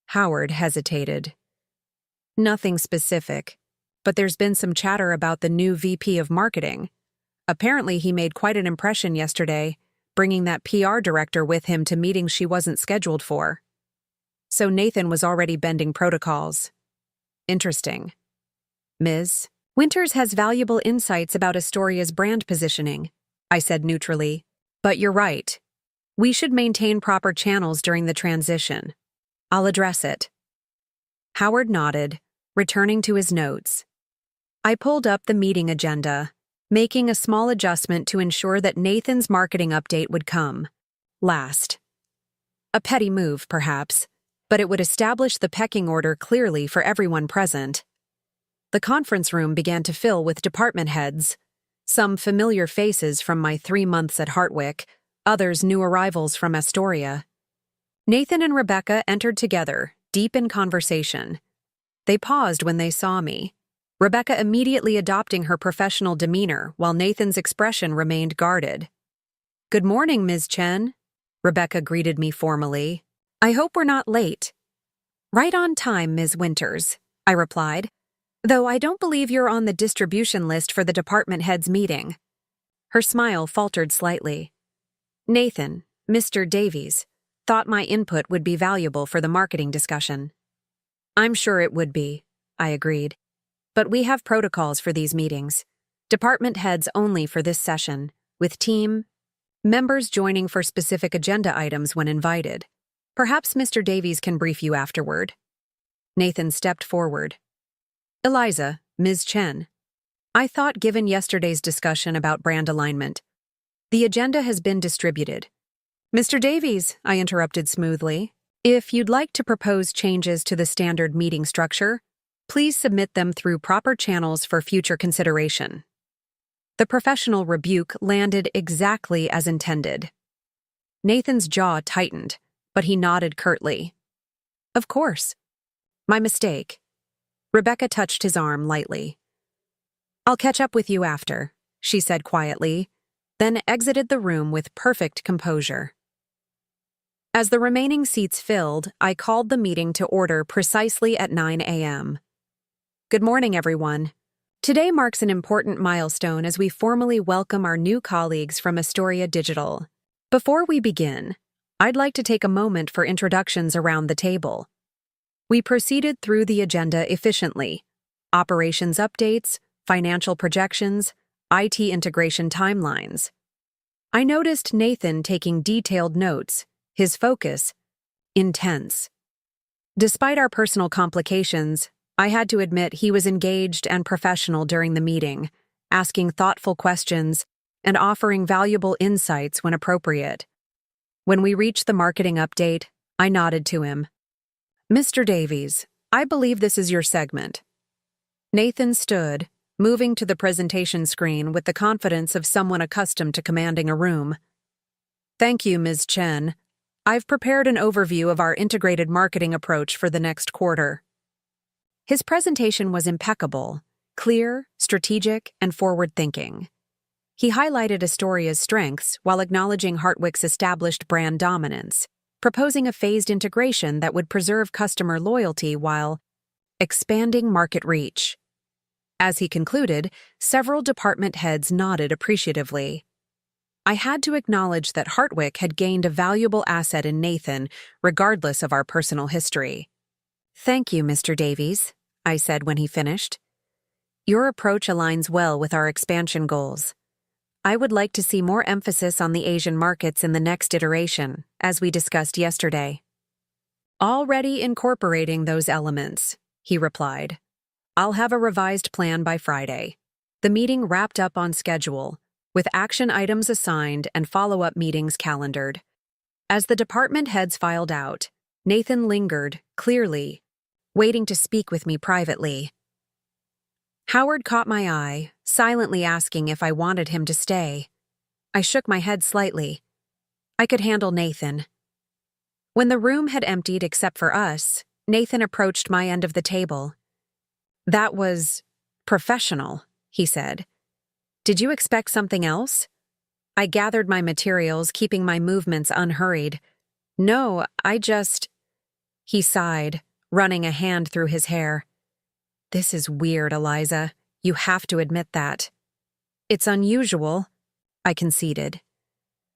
Howard hesitated. "Nothing specific, but there's been some chatter about the new VP of marketing. Apparently he made quite an impression yesterday, bringing that PR director with him to meetings she wasn't scheduled for. So Nathan was already bending protocols. Interesting. Ms. Winters has valuable insights about Astoria's brand positioning," I said neutrally. "But you're right. We should maintain proper channels during the transition. I'll address it." Howard nodded, returning to his notes. I pulled up the meeting agenda, making a small adjustment to ensure that Nathan's marketing update would come last. A petty move, perhaps, but it would establish the pecking order clearly for everyone present. The conference room began to fill with department heads, some familiar faces from my 3 months at Hartwick, others new arrivals from Astoria. Nathan and Rebecca entered together, deep in conversation. They paused when they saw me, Rebecca immediately adopting her professional demeanor while Nathan's expression remained guarded. "Good morning, Ms. Chen," Rebecca greeted me formally. "I hope we're not late." "Right on time, Ms. Winters," I replied, "though I don't believe you're on the distribution list for the department heads meeting." Her smile faltered slightly. "Nathan, Mr. Davies, thought my input would be valuable for the marketing discussion." "I'm sure it would be," I agreed. "But we have protocols for these meetings. Department heads only for this session, with team members joining for specific agenda items when invited. Perhaps Mr. Davies can brief you afterward." Nathan stepped forward. "Eliza, Ms. Chen, I thought given yesterday's discussion about brand alignment, the agenda has been distributed." "Mr. Davies," I interrupted smoothly, "if you'd like to propose changes to the standard meeting structure, please submit them through proper channels for future consideration." The professional rebuke landed exactly as intended. Nathan's jaw tightened, but he nodded curtly. "Of course. My mistake." Rebecca touched his arm lightly. "I'll catch up with you after," she said quietly, then exited the room with perfect composure. As the remaining seats filled, I called the meeting to order precisely at 9 a.m. "Good morning, everyone. Today marks an important milestone as we formally welcome our new colleagues from Astoria Digital. Before we begin, I'd like to take a moment for introductions around the table." We proceeded through the agenda efficiently. Operations updates, financial projections, IT integration timelines. I noticed Nathan taking detailed notes, his focus intense. Despite our personal complications, I had to admit he was engaged and professional during the meeting, asking thoughtful questions and offering valuable insights when appropriate. When we reached the marketing update, I nodded to him. "Mr. Davies, I believe this is your segment." Nathan stood, moving to the presentation screen with the confidence of someone accustomed to commanding a room. "Thank you, Ms. Chen. I've prepared an overview of our integrated marketing approach for the next quarter." His presentation was impeccable, clear, strategic, and forward-thinking. He highlighted Astoria's strengths while acknowledging Hartwick's established brand dominance, proposing a phased integration that would preserve customer loyalty while expanding market reach. As he concluded, several department heads nodded appreciatively. I had to acknowledge that Hartwick had gained a valuable asset in Nathan, regardless of our personal history. "Thank you, Mr. Davies," I said when he finished. "Your approach aligns well with our expansion goals. I would like to see more emphasis on the Asian markets in the next iteration, as we discussed yesterday." "Already incorporating those elements," he replied. "I'll have a revised plan by Friday." The meeting wrapped up on schedule, with action items assigned and follow-up meetings calendared. As the department heads filed out, Nathan lingered, clearly, waiting to speak with me privately. Howard caught my eye, silently asking if I wanted him to stay. I shook my head slightly. I could handle Nathan. When the room had emptied except for us, Nathan approached my end of the table. "That was professional," he said. "Did you expect something else?" I gathered my materials, keeping my movements unhurried. "No, He sighed, running a hand through his hair. "This is weird, Eliza. You have to admit that." "It's unusual," I conceded.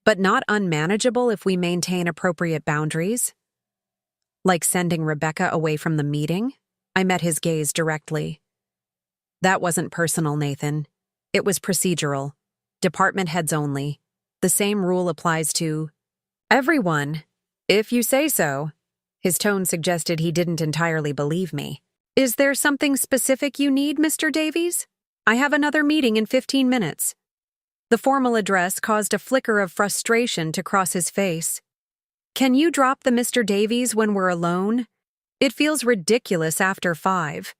"But not unmanageable if we maintain appropriate boundaries." "Like sending Rebecca away from the meeting?" I met his gaze directly. "That wasn't personal, Nathan. It was procedural. Department heads only. The same rule applies to everyone, if you say so." His tone suggested he didn't entirely believe me. "Is there something specific you need, Mr. Davies? I have another meeting in 15 minutes. The formal address caused a flicker of frustration to cross his face. "Can you drop the Mr. Davies when we're alone? It feels ridiculous after 5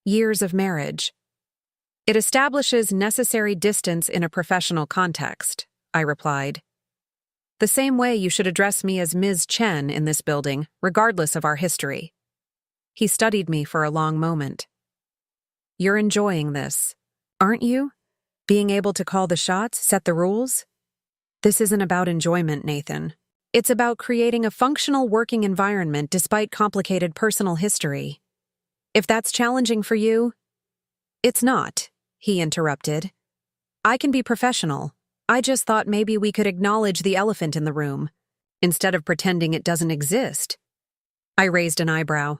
years of marriage." "It establishes necessary distance in a professional context," I replied. "The same way you should address me as Ms. Chen in this building, regardless of our history." He studied me for a long moment. "You're enjoying this, aren't you? Being able to call the shots, set the rules?" "This isn't about enjoyment, Nathan. It's about creating a functional working environment despite complicated personal history. If that's challenging for you—" "It's not," he interrupted. "I can be professional. I just thought maybe we could acknowledge the elephant in the room, instead of pretending it doesn't exist." I raised an eyebrow.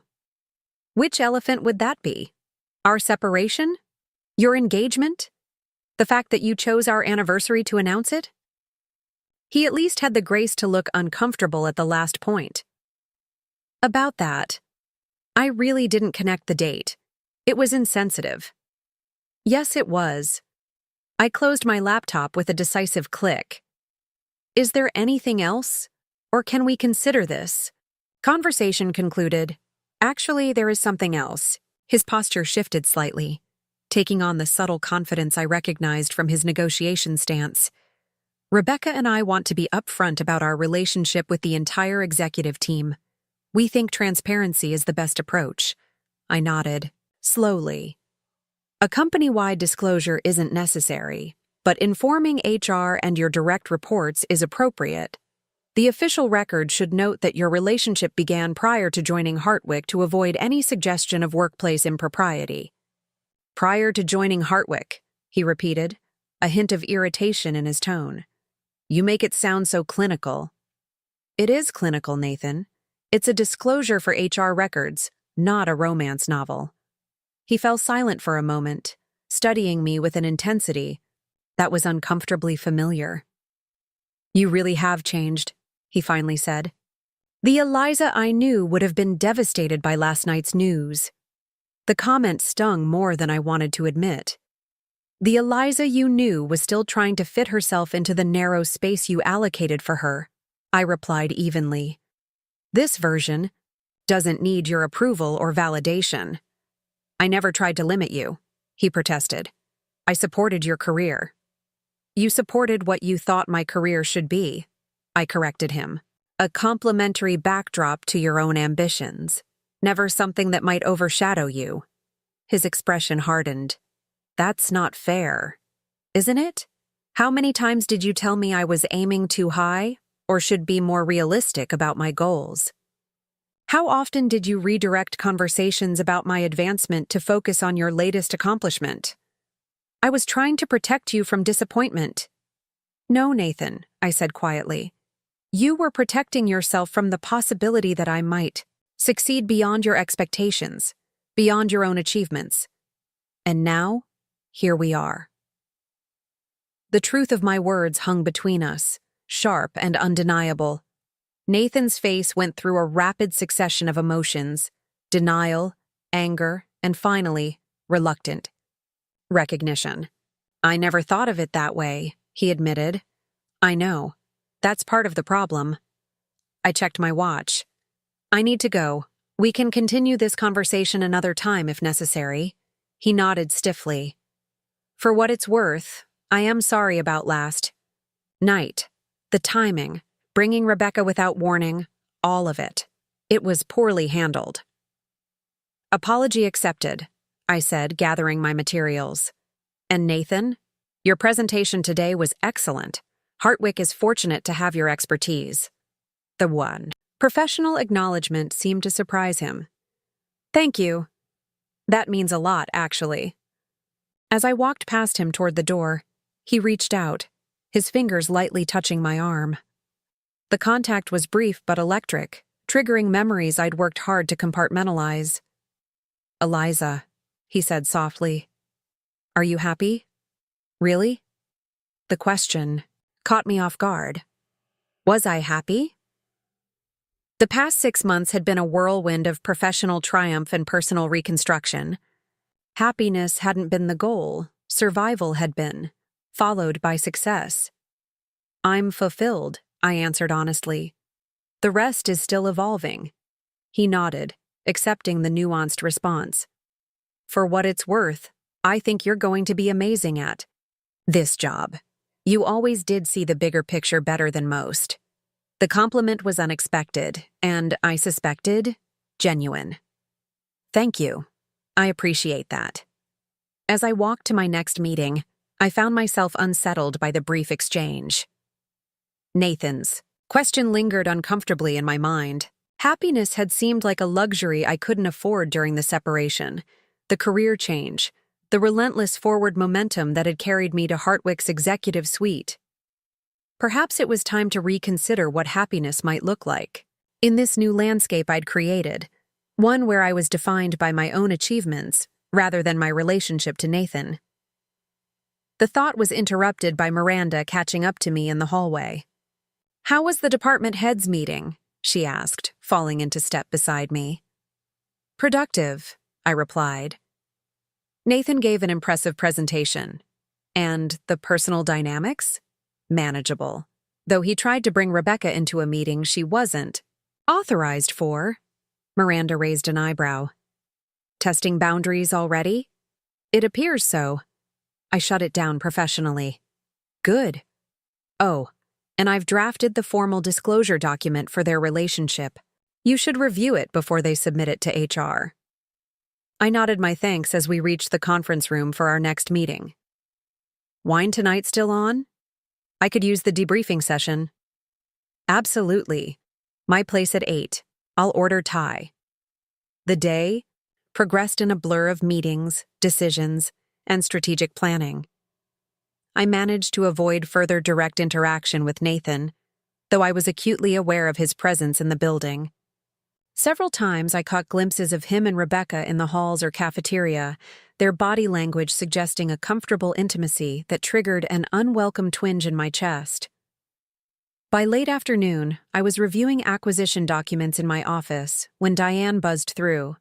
"Which elephant would that be? Our separation? Your engagement? The fact that you chose our anniversary to announce it?" He at least had the grace to look uncomfortable at the last point. "About that, I really didn't connect the date. It was insensitive." "Yes, it was." I closed my laptop with a decisive click. "Is there anything else? Or can we consider this?" Conversation concluded. "Actually, there is something else." His posture shifted slightly, taking on the subtle confidence I recognized from his negotiation stance. "Rebecca and I want to be upfront about our relationship with the entire executive team. We think transparency is the best approach." I nodded, slowly. "A company-wide disclosure isn't necessary, but informing HR and your direct reports is appropriate. The official record should note that your relationship began prior to joining Hartwick to avoid any suggestion of workplace impropriety." "Prior to joining Hartwick," he repeated, a hint of irritation in his tone. "You make it sound so clinical." "It is clinical, Nathan. It's a disclosure for HR records, not a romance novel." He fell silent for a moment, studying me with an intensity that was uncomfortably familiar. "You really have changed," he finally said. "The Eliza I knew would have been devastated by last night's news." The comment stung more than I wanted to admit. The Eliza you knew was still trying to fit herself into the narrow space you allocated for her, I replied evenly. This version doesn't need your approval or validation. I never tried to limit you, he protested. I supported your career. You supported what you thought my career should be, I corrected him. A complementary backdrop to your own ambitions, never something that might overshadow you. His expression hardened. That's not fair, isn't it? How many times did you tell me I was aiming too high, or should be more realistic about my goals? How often did you redirect conversations about my advancement to focus on your latest accomplishment? I was trying to protect you from disappointment. No, Nathan, I said quietly. You were protecting yourself from the possibility that I might succeed beyond your expectations, beyond your own achievements. And now, here we are. The truth of my words hung between us, sharp and undeniable. Nathan's face went through a rapid succession of emotions: denial, anger, and finally, reluctant recognition. I never thought of it that way, he admitted. I know. That's part of the problem. I checked my watch. I need to go. We can continue this conversation another time if necessary. He nodded stiffly. For what it's worth, I am sorry about last night. The timing, bringing Rebecca without warning, all of it. It was poorly handled. Apology accepted, I said, gathering my materials. And Nathan, your presentation today was excellent. Hartwick is fortunate to have your expertise. The one. Professional acknowledgement seemed to surprise him. Thank you. That means a lot, actually. As I walked past him toward the door, he reached out, his fingers lightly touching my arm. The contact was brief but electric, triggering memories I'd worked hard to compartmentalize. Eliza, he said softly. Are you happy? Really? The question caught me off guard. Was I happy? The past 6 months had been a whirlwind of professional triumph and personal reconstruction. Happiness hadn't been the goal, survival had been, followed by success. I'm fulfilled, I answered honestly. The rest is still evolving. He nodded, accepting the nuanced response. For what it's worth, I think you're going to be amazing at this job. You always did see the bigger picture better than most. The compliment was unexpected, and, I suspected, genuine. Thank you. I appreciate that. As I walked to my next meeting, I found myself unsettled by the brief exchange. Nathan's question lingered uncomfortably in my mind. Happiness had seemed like a luxury I couldn't afford during the separation. The career change, the relentless forward momentum that had carried me to Hartwick's executive suite. Perhaps it was time to reconsider what happiness might look like. In this new landscape I'd created, one where I was defined by my own achievements rather than my relationship to Nathan. The thought was interrupted by Miranda catching up to me in the hallway. How was the department heads meeting? She asked, falling into step beside me. Productive, I replied. Nathan gave an impressive presentation. And the personal dynamics? Manageable. Though he tried to bring Rebecca into a meeting she wasn't authorized for. Miranda raised an eyebrow. Testing boundaries already? It appears so. I shut it down professionally. Good. Oh, and I've drafted the formal disclosure document for their relationship. You should review it before they submit it to HR. I nodded my thanks as we reached the conference room for our next meeting. Wine tonight still on? I could use the debriefing session. Absolutely. My place at 8. I'll order Thai. The day progressed in a blur of meetings, decisions, and strategic planning. I managed to avoid further direct interaction with Nathan, though I was acutely aware of his presence in the building. Several times I caught glimpses of him and Rebecca in the halls or cafeteria, their body language suggesting a comfortable intimacy that triggered an unwelcome twinge in my chest. By late afternoon, I was reviewing acquisition documents in my office when Diane buzzed through.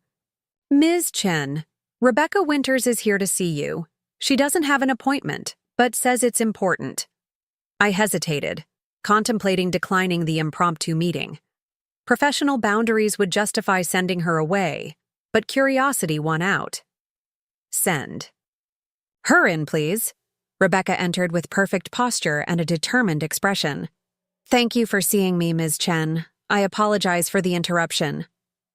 Ms. Chen, Rebecca Winters is here to see you. She doesn't have an appointment, but says it's important. I hesitated, contemplating declining the impromptu meeting. Professional boundaries would justify sending her away, but curiosity won out. Send. Her in, please. Rebecca entered with perfect posture and a determined expression. Thank you for seeing me, Ms. Chen. I apologize for the interruption.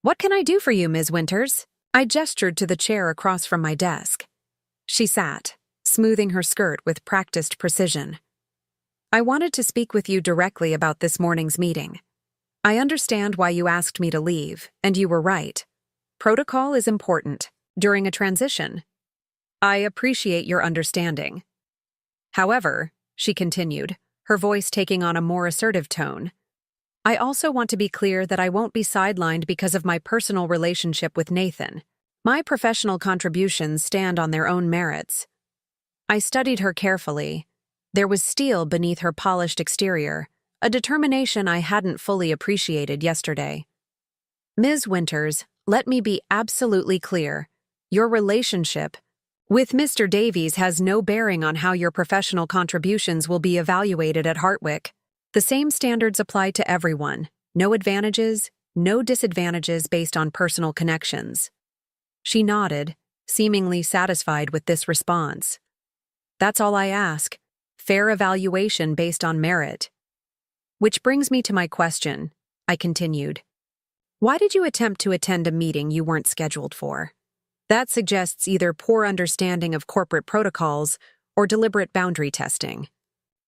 What can I do for you, Ms. Winters? I gestured to the chair across from my desk. She sat, smoothing her skirt with practiced precision. I wanted to speak with you directly about this morning's meeting. I understand why you asked me to leave, and you were right. Protocol is important during a transition. I appreciate your understanding. However, she continued, her voice taking on a more assertive tone, I also want to be clear that I won't be sidelined because of my personal relationship with Nathan. My professional contributions stand on their own merits. I studied her carefully. There was steel beneath her polished exterior, a determination I hadn't fully appreciated yesterday. Ms. Winters, let me be absolutely clear. Your relationship with Mr. Davies has no bearing on how your professional contributions will be evaluated at Hartwick. The same standards apply to everyone. No advantages, no disadvantages based on personal connections. She nodded, seemingly satisfied with this response. That's all I ask. Fair evaluation based on merit. Which brings me to my question, I continued. Why did you attempt to attend a meeting you weren't scheduled for? That suggests either poor understanding of corporate protocols or deliberate boundary testing.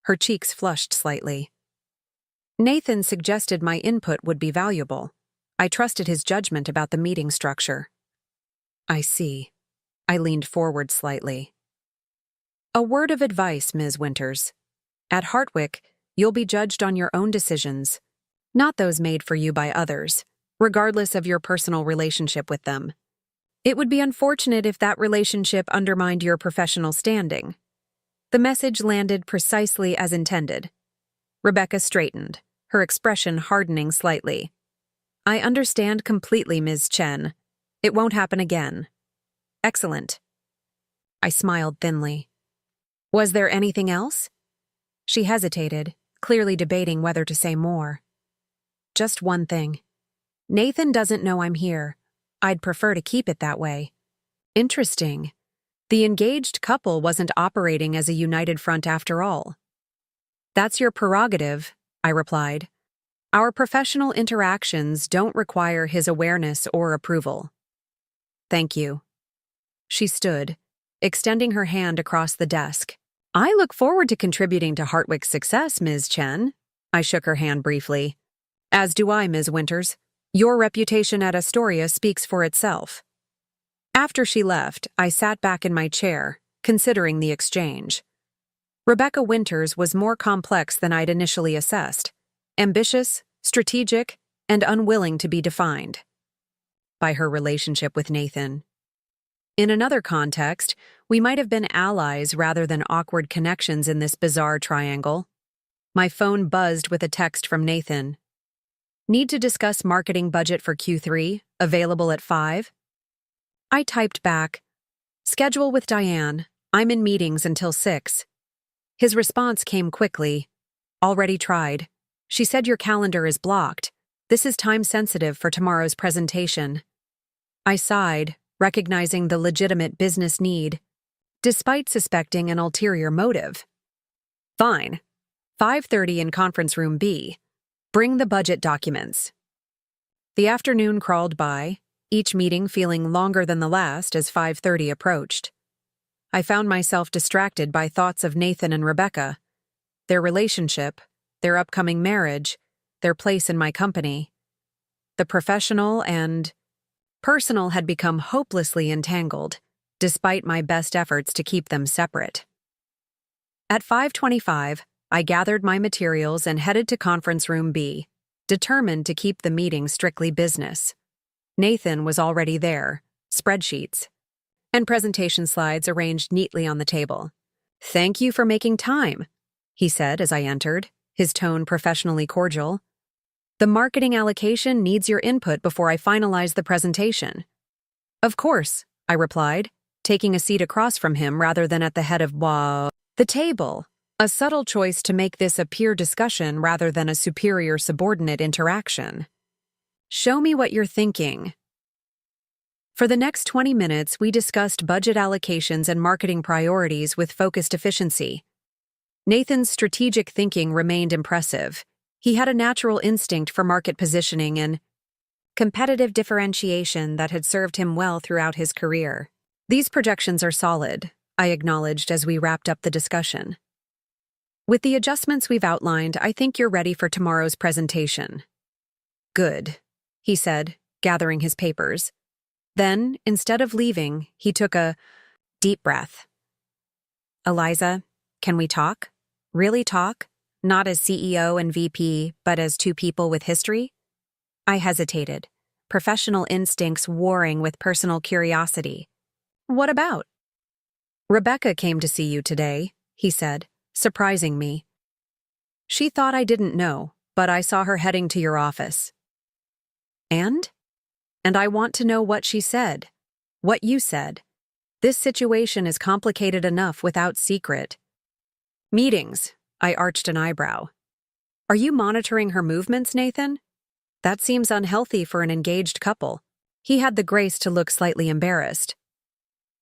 Her cheeks flushed slightly. Nathan suggested my input would be valuable. I trusted his judgment about the meeting structure. I see. I leaned forward slightly. A word of advice, Ms. Winters. At Hartwick, you'll be judged on your own decisions, not those made for you by others, regardless of your personal relationship with them. It would be unfortunate if that relationship undermined your professional standing. The message landed precisely as intended. Rebecca straightened, her expression hardening slightly. I understand completely, Ms. Chen. It won't happen again. Excellent. I smiled thinly. Was there anything else? She hesitated, clearly debating whether to say more. Just one thing. Nathan doesn't know I'm here. I'd prefer to keep it that way. Interesting. The engaged couple wasn't operating as a united front after all. That's your prerogative, I replied. Our professional interactions don't require his awareness or approval. Thank you. She stood, extending her hand across the desk. I look forward to contributing to Hartwick's success, Ms. Chen. I shook her hand briefly. As do I, Ms. Winters. Your reputation at Astoria speaks for itself. After she left, I sat back in my chair, considering the exchange. Rebecca Winters was more complex than I'd initially assessed. Ambitious, strategic, and unwilling to be defined by her relationship with Nathan. In another context, we might have been allies rather than awkward connections in this bizarre triangle. My phone buzzed with a text from Nathan. Need to discuss marketing budget for Q3, available at 5? I typed back, schedule with Diane, I'm in meetings until 6. His response came quickly. Already tried. She said your calendar is blocked. This is time sensitive for tomorrow's presentation. I sighed, recognizing the legitimate business need, despite suspecting an ulterior motive. Fine. 5:30 in conference room B. Bring the budget documents. The afternoon crawled by, each meeting feeling longer than the last as 5:30 approached. I found myself distracted by thoughts of Nathan and Rebecca, their relationship, their upcoming marriage, their place in my company. The professional and personal had become hopelessly entangled, despite my best efforts to keep them separate. At 5:25, I gathered my materials and headed to conference room B, determined to keep the meeting strictly business. Nathan was already there, spreadsheets and presentation slides arranged neatly on the table. Thank you for making time, he said as I entered, his tone professionally cordial. The marketing allocation needs your input before I finalize the presentation. Of course, I replied, taking a seat across from him rather than at the head of the table, a subtle choice to make this a peer discussion rather than a superior-subordinate interaction. Show me what you're thinking. For the next 20 minutes, we discussed budget allocations and marketing priorities with focused efficiency. Nathan's strategic thinking remained impressive. He had a natural instinct for market positioning and competitive differentiation that had served him well throughout his career. These projections are solid, I acknowledged as we wrapped up the discussion. With the adjustments we've outlined, I think you're ready for tomorrow's presentation. Good, he said, gathering his papers. Then, instead of leaving, he took a deep breath. Eliza, can we talk? Really talk? Not as CEO and VP, but as two people with history? I hesitated, professional instincts warring with personal curiosity. What about? Rebecca came to see you today, he said, surprising me. She thought I didn't know, but I saw her heading to your office. And? And I want to know what she said. What you said. This situation is complicated enough without secret. Meetings, I arched an eyebrow. Are you monitoring her movements, Nathan? That seems unhealthy for an engaged couple. He had the grace to look slightly embarrassed.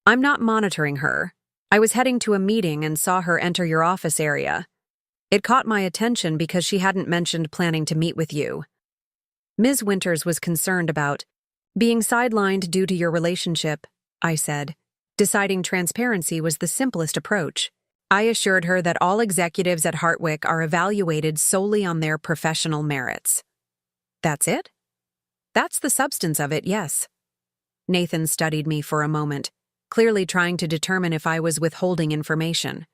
I'm not monitoring her. I was heading to a meeting and saw her enter your office area. It caught my attention because she hadn't mentioned planning to meet with you. Ms. Winters was concerned about being sidelined due to your relationship, I said. Deciding transparency was the simplest approach. I assured her that all executives at Hartwick are evaluated solely on their professional merits. That's it? That's the substance of it, yes. Nathan studied me for a moment, clearly trying to determine if I was withholding information.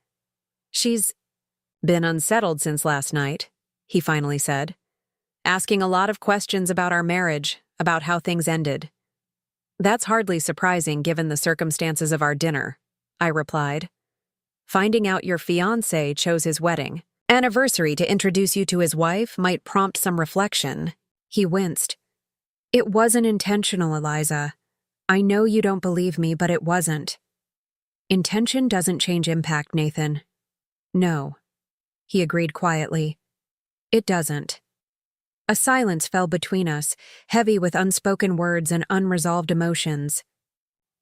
She's been unsettled since last night, he finally said, asking a lot of questions about our marriage, about how things ended. That's hardly surprising given the circumstances of our dinner, I replied. Finding out your fiancé chose his wedding anniversary to introduce you to his wife might prompt some reflection. He winced. It wasn't intentional, Eliza. I know you don't believe me, but it wasn't. Intention doesn't change impact, Nathan. No, he agreed quietly. It doesn't. A silence fell between us, heavy with unspoken words and unresolved emotions.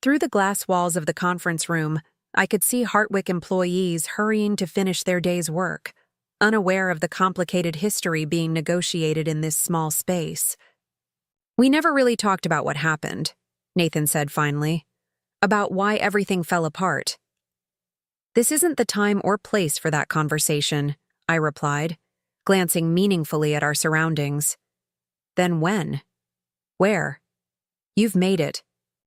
Through the glass walls of the conference room, I could see Hartwick employees hurrying to finish their day's work, unaware of the complicated history being negotiated in this small space. We never really talked about what happened, Nathan said finally, about why everything fell apart. This isn't the time or place for that conversation, I replied, glancing meaningfully at our surroundings. Then when? Where? You've made it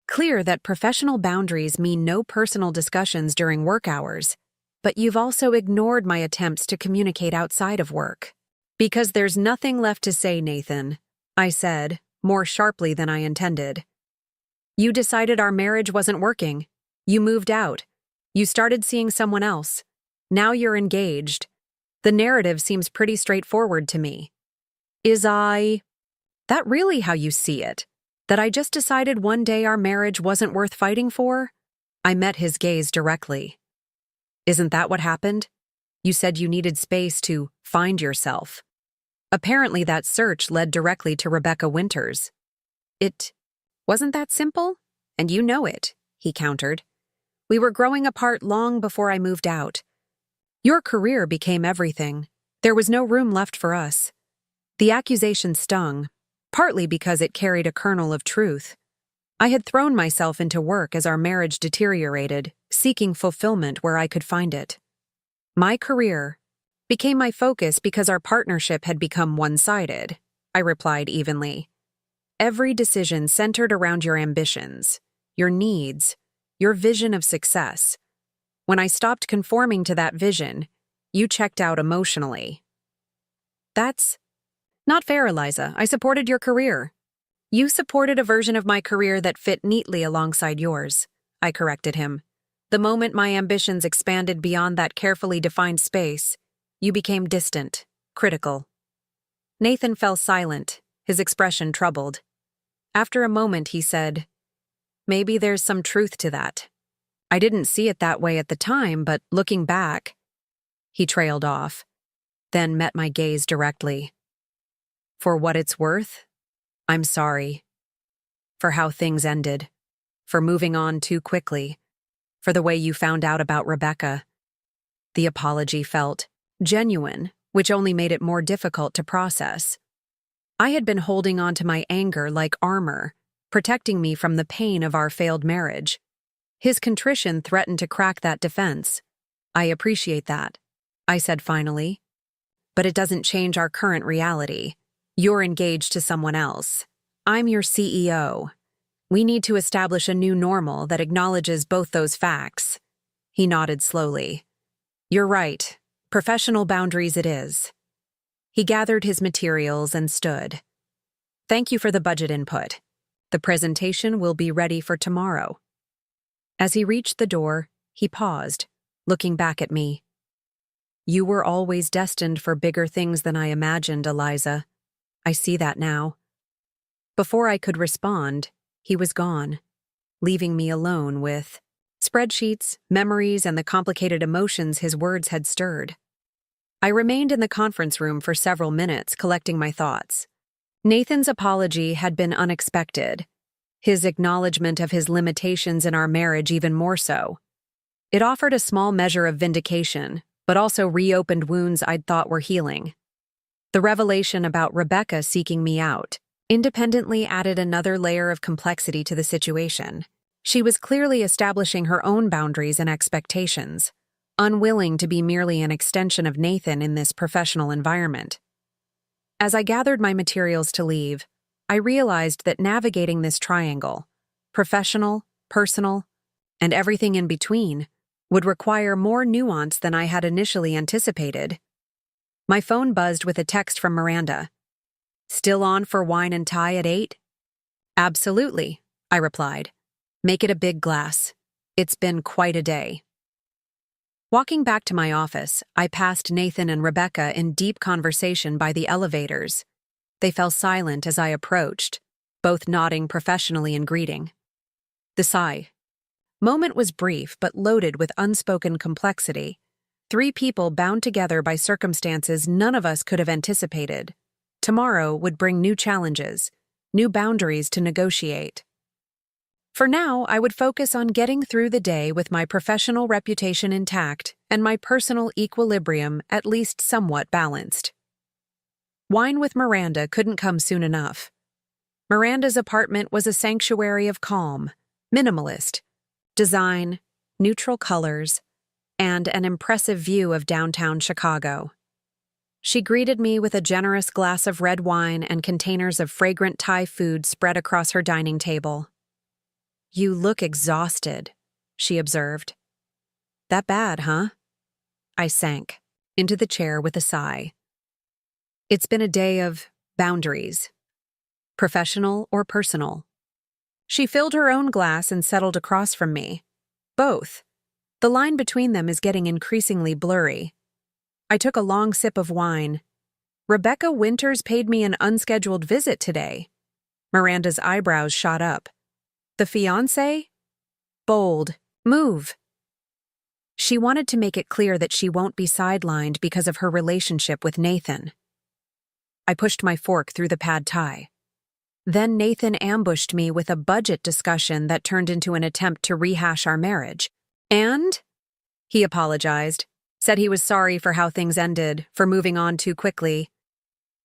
clear that professional boundaries mean no personal discussions during work hours, but you've also ignored my attempts to communicate outside of work. Because there's nothing left to say, Nathan, I said, more sharply than I intended. You decided our marriage wasn't working. You moved out. You started seeing someone else. Now you're engaged. The narrative seems pretty straightforward to me. Is that really how you see it? That I just decided one day our marriage wasn't worth fighting for? I met his gaze directly. Isn't that what happened? You said you needed space to find yourself. Apparently that search led directly to Rebecca Winters. It wasn't that simple? And you know it, he countered. We were growing apart long before I moved out. Your career became everything. There was no room left for us. The accusation stung, partly because it carried a kernel of truth. I had thrown myself into work as our marriage deteriorated, seeking fulfillment where I could find it. My career became my focus because our partnership had become one-sided, I replied evenly. Every decision centered around your ambitions, your needs, your vision of success. When I stopped conforming to that vision, you checked out emotionally. That's not fair, Eliza. I supported your career. You supported a version of my career that fit neatly alongside yours, I corrected him. The moment my ambitions expanded beyond that carefully defined space, you became distant, critical. Nathan fell silent, his expression troubled. After a moment, he said, maybe there's some truth to that. I didn't see it that way at the time, but looking back, he trailed off, then met my gaze directly. For what it's worth, I'm sorry. For how things ended. For moving on too quickly. For the way you found out about Rebecca. The apology felt genuine, which only made it more difficult to process. I had been holding on to my anger like armor, protecting me from the pain of our failed marriage. His contrition threatened to crack that defense. I appreciate that, I said finally. But it doesn't change our current reality. You're engaged to someone else. I'm your CEO. We need to establish a new normal that acknowledges both those facts. He nodded slowly. You're right. Professional boundaries it is. He gathered his materials and stood. Thank you for the budget input. The presentation will be ready for tomorrow. As he reached the door, he paused, looking back at me. You were always destined for bigger things than I imagined, Eliza. I see that now. Before I could respond, he was gone, leaving me alone with spreadsheets, memories, and the complicated emotions his words had stirred. I remained in the conference room for several minutes, collecting my thoughts. Nathan's apology had been unexpected, his acknowledgement of his limitations in our marriage even more so. It offered a small measure of vindication, but also reopened wounds I'd thought were healing. The revelation about Rebecca seeking me out independently added another layer of complexity to the situation. She was clearly establishing her own boundaries and expectations, unwilling to be merely an extension of Nathan in this professional environment. As I gathered my materials to leave, I realized that navigating this triangle, professional, personal, and everything in between, would require more nuance than I had initially anticipated. My phone buzzed with a text from Miranda. Still on for wine and tie at 8? Absolutely, I replied. Make it a big glass. It's been quite a day. Walking back to my office, I passed Nathan and Rebecca in deep conversation by the elevators. They fell silent as I approached, both nodding professionally in greeting. The sigh. Moment was brief but loaded with unspoken complexity. 3 people bound together by circumstances none of us could have anticipated. Tomorrow would bring new challenges, new boundaries to negotiate. For now, I would focus on getting through the day with my professional reputation intact and my personal equilibrium at least somewhat balanced. Wine with Miranda couldn't come soon enough. Miranda's apartment was a sanctuary of calm, minimalist, design, neutral colors, and an impressive view of downtown Chicago. She greeted me with a generous glass of red wine and containers of fragrant Thai food spread across her dining table. You look exhausted, she observed. That bad, huh? I sank into the chair with a sigh. It's been a day of boundaries, professional or personal. She filled her own glass and settled across from me. Both. The line between them is getting increasingly blurry. I took a long sip of wine. Rebecca Winters paid me an unscheduled visit today. Miranda's eyebrows shot up. The fiancé? Bold. Move. She wanted to make it clear that she won't be sidelined because of her relationship with Nathan. I pushed my fork through the pad thai. Then Nathan ambushed me with a budget discussion that turned into an attempt to rehash our marriage. And? He apologized, said he was sorry for how things ended, for moving on too quickly.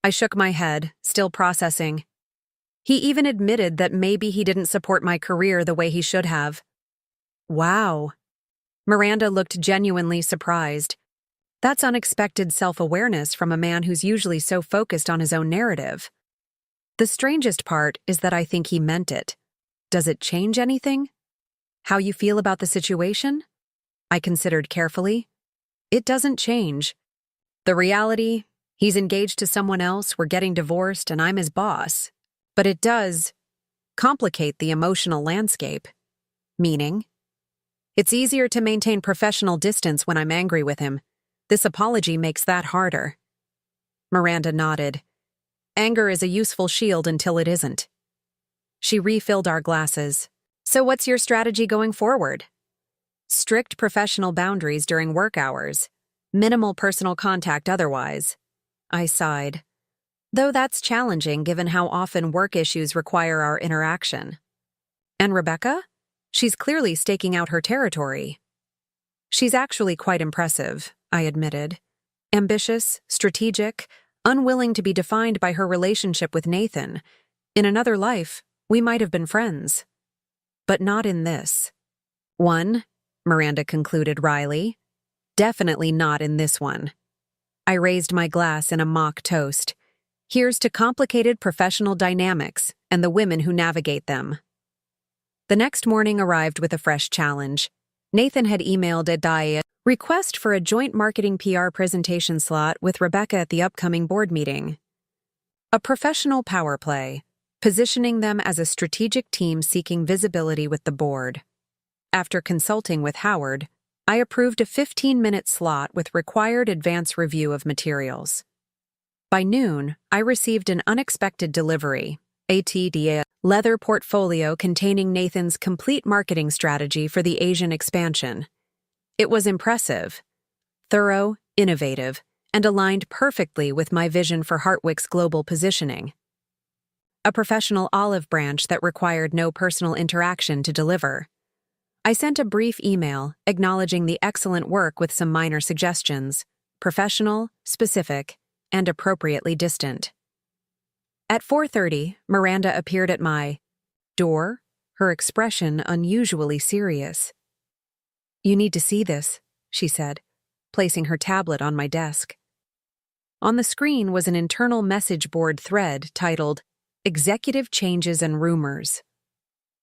I shook my head, still processing. He even admitted that maybe he didn't support my career the way he should have. Wow. Miranda looked genuinely surprised. That's unexpected self-awareness from a man who's usually so focused on his own narrative. The strangest part is that I think he meant it. Does it change anything? How you feel about the situation? I considered carefully. It doesn't change. The reality, he's engaged to someone else, we're getting divorced, and I'm his boss. But it does complicate the emotional landscape. Meaning? It's easier to maintain professional distance when I'm angry with him. This apology makes that harder. Miranda nodded. Anger is a useful shield until it isn't. She refilled our glasses, So what's your strategy going forward? Strict professional boundaries during work hours. Minimal personal contact otherwise. I sighed. Though that's challenging given how often work issues require our interaction. And Rebecca? She's clearly staking out her territory. She's actually quite impressive, I admitted. Ambitious, strategic, unwilling to be defined by her relationship with Nathan. In another life, we might have been friends. But not in this. One, Miranda concluded wryly. Definitely not in this one. I raised my glass in a mock toast. Here's to complicated professional dynamics and the women who navigate them. The next morning arrived with a fresh challenge. Nathan had emailed a request for a joint marketing PR presentation slot with Rebecca at the upcoming board meeting. A professional power play, positioning them as a strategic team seeking visibility with the board. After consulting with Howard, I approved a 15-minute slot with required advance review of materials. By noon, I received an unexpected delivery, a leather portfolio containing Nathan's complete marketing strategy for the Asian expansion. It was impressive, thorough, innovative, and aligned perfectly with my vision for Hartwick's global positioning. A professional olive branch that required no personal interaction to deliver. I sent a brief email acknowledging the excellent work with some minor suggestions, professional, specific, and appropriately distant. At 4:30, Miranda appeared at my door, her expression unusually serious. "You need to see this," she said, placing her tablet on my desk. On the screen was an internal message board thread titled, "Executive Changes and Rumors."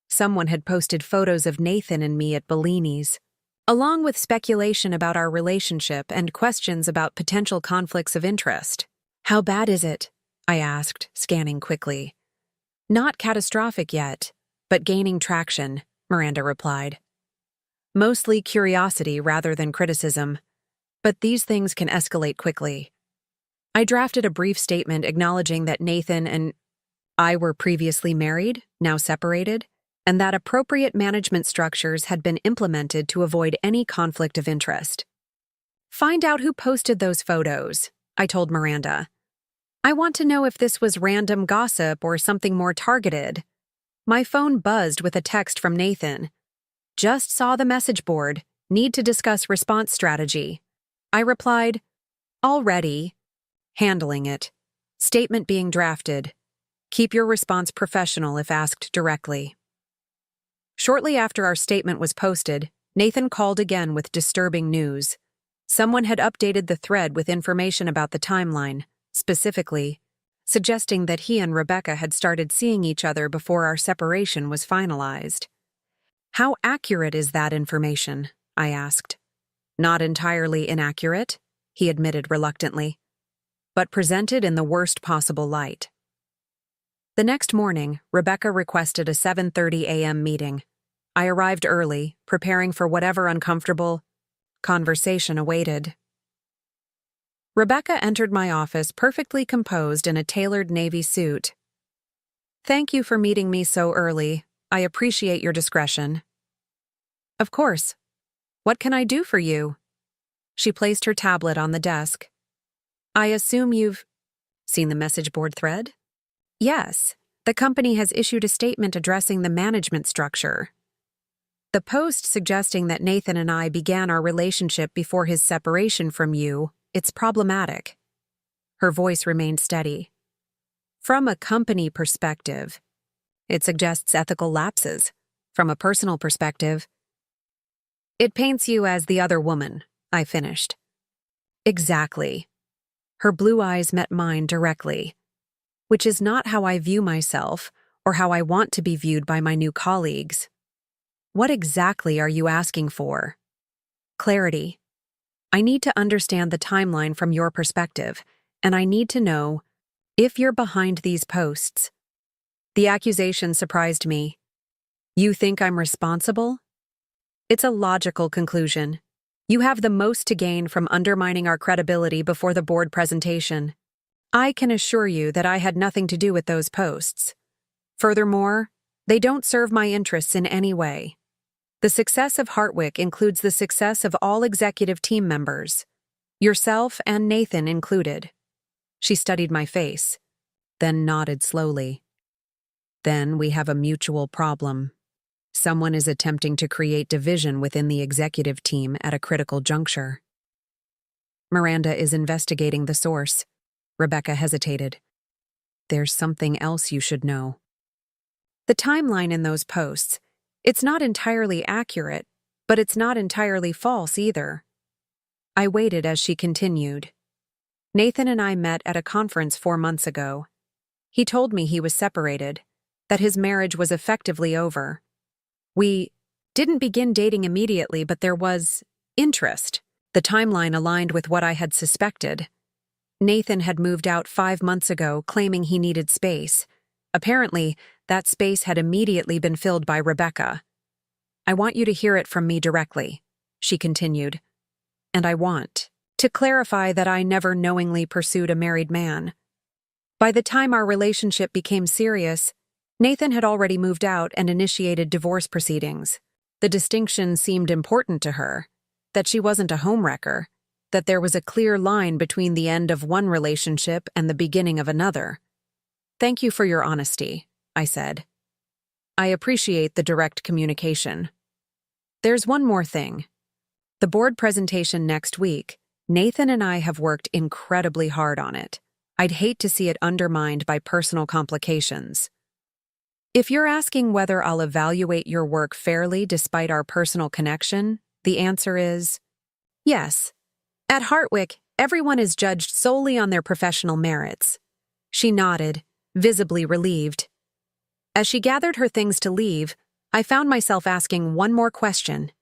Someone had posted photos of Nathan and me at Bellini's, along with speculation about our relationship and questions about potential conflicts of interest. "How bad is it?" I asked, scanning quickly. "Not catastrophic yet, but gaining traction," Miranda replied. "Mostly curiosity rather than criticism, but these things can escalate quickly." I drafted a brief statement acknowledging that Nathan and I were previously married, now separated, and that appropriate management structures had been implemented to avoid any conflict of interest. "Find out who posted those photos," I told Miranda. "I want to know if this was random gossip or something more targeted." My phone buzzed with a text from Nathan. "Just saw the message board. Need to discuss response strategy." I replied, "Already." Handling it. Statement being drafted. Keep your response professional if asked directly. Shortly after our statement was posted, Nathan called again with disturbing news. Someone had updated the thread with information about the timeline, specifically, suggesting that he and Rebecca had started seeing each other before our separation was finalized. "How accurate is that information?" I asked. "Not entirely inaccurate," he admitted reluctantly, "but presented in the worst possible light." The next morning, Rebecca requested a 7:30 a.m. meeting. I arrived early, preparing for whatever uncomfortable conversation awaited. Rebecca entered my office perfectly composed in a tailored navy suit. "Thank you for meeting me so early. I appreciate your discretion." "Of course. What can I do for you?" She placed her tablet on the desk. "I assume you've seen the message board thread?" "Yes. The company has issued a statement addressing the management structure. The post suggesting that Nathan and I began our relationship before his separation from you, it's problematic." Her voice remained steady. "From a company perspective, it suggests ethical lapses. From a personal perspective, it paints you as the other woman," I finished. "Exactly." Her blue eyes met mine directly. "Which is not how I view myself or how I want to be viewed by my new colleagues." "What exactly are you asking for?" "Clarity. I need to understand the timeline from your perspective, and I need to know if you're behind these posts." The accusation surprised me. "You think I'm responsible?" "It's a logical conclusion. You have the most to gain from undermining our credibility before the board presentation. I can assure you that I had nothing to do with those posts. Furthermore, They don't serve my interests in any way. The success of Hartwick includes the success of all executive team members, yourself and Nathan included. She studied my face, then nodded slowly. Then we have a mutual problem. Someone is attempting to create division within the executive team at a critical juncture. Miranda is investigating the source. Rebecca hesitated. There's something else you should know. The timeline in those posts, it's not entirely accurate, but it's not entirely false either. I waited as she continued. Nathan and I met at a conference 4 months ago. He told me he was separated, that his marriage was effectively over. We didn't begin dating immediately, but there was interest. The timeline aligned with what I had suspected. Nathan had moved out 5 months ago, claiming he needed space. Apparently, that space had immediately been filled by Rebecca. I want you to hear it from me directly, she continued. And I want to clarify that I never knowingly pursued a married man. By the time our relationship became serious, Nathan had already moved out and initiated divorce proceedings. The distinction seemed important to her, that she wasn't a homewrecker, that there was a clear line between the end of one relationship and the beginning of another. Thank you for your honesty, I said. I appreciate the direct communication. There's one more thing. The board presentation next week, Nathan and I have worked incredibly hard on it. I'd hate to see it undermined by personal complications. If you're asking whether I'll evaluate your work fairly despite our personal connection, the answer is yes. At Hartwick, everyone is judged solely on their professional merits. She nodded, visibly relieved. As she gathered her things to leave, I found myself asking one more question.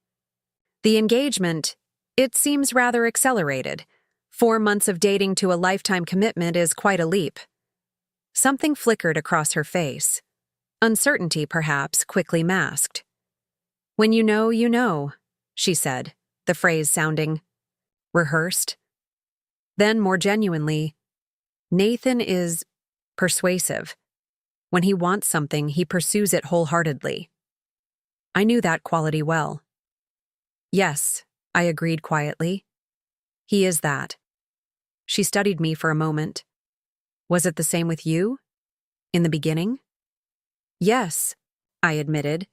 The engagement, it seems rather accelerated. 4 months of dating to a lifetime commitment is quite a leap. Something flickered across her face. Uncertainty, perhaps, quickly masked. When you know, she said, the phrase sounding rehearsed. Then, more genuinely, Nathan is persuasive. When he wants something, he pursues it wholeheartedly. I knew that quality well. Yes, I agreed quietly. He is that. She studied me for a moment. Was it the same with you? In the beginning? Yes, I admitted.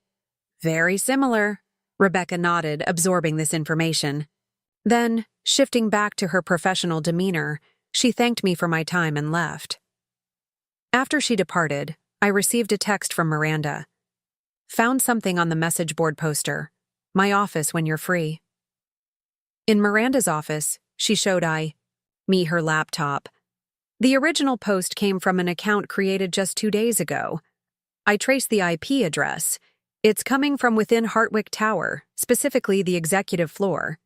Very similar. Rebecca nodded, absorbing this information. Then, shifting back to her professional demeanor, she thanked me for my time and left. After she departed, I received a text from Miranda. Found something on the message board poster. My office when you're free. In Miranda's office, she showed me her laptop. The original post came from an account created just 2 days ago. I traced the IP address. It's coming from within Hartwick Tower, specifically the executive floor.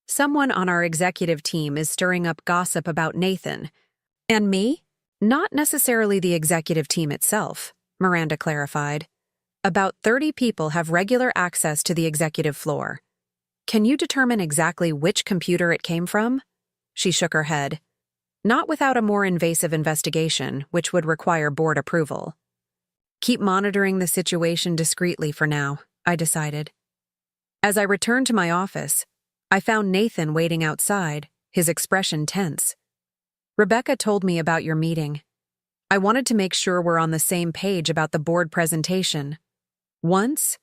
Someone on our executive team is stirring up gossip about Nathan. And me? Not necessarily the executive team itself, Miranda clarified. About 30 people have regular access to the executive floor. Can you determine exactly which computer it came from? She shook her head. Not without a more invasive investigation, which would require board approval. Keep monitoring the situation discreetly for now, I decided. As I returned to my office, I found Nathan waiting outside, his expression tense. Rebecca told me about your meeting. I wanted to make sure we're on the same page about the board presentation. Once,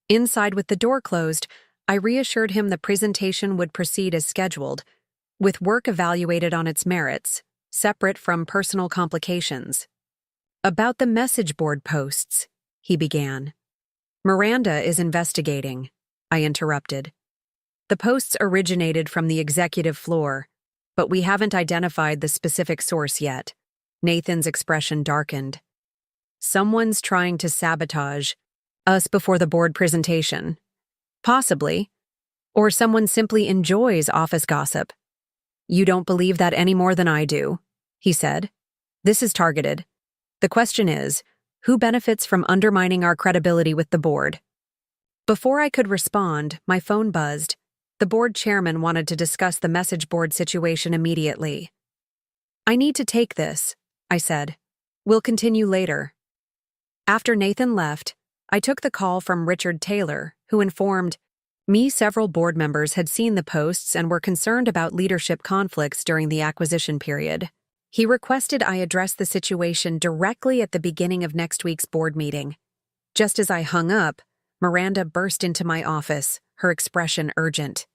inside with the door closed, I reassured him the presentation would proceed as scheduled, with work evaluated on its merits, separate from personal complications. About the message board posts, he began. Miranda is investigating, I interrupted. The posts originated from the executive floor, but we haven't identified the specific source yet. Nathan's expression darkened. Someone's trying to sabotage us before the board presentation. Possibly. Or someone simply enjoys office gossip. You don't believe that any more than I do, he said. This is targeted. The question is, who benefits from undermining our credibility with the board? Before I could respond, my phone buzzed. The board chairman wanted to discuss the message board situation immediately. I need to take this, I said. We'll continue later. After Nathan left, I took the call from Richard Taylor, who informed me several board members had seen the posts and were concerned about leadership conflicts during the acquisition period. He requested I address the situation directly at the beginning of next week's board meeting. Just as I hung up, Miranda burst into my office, her expression urgent.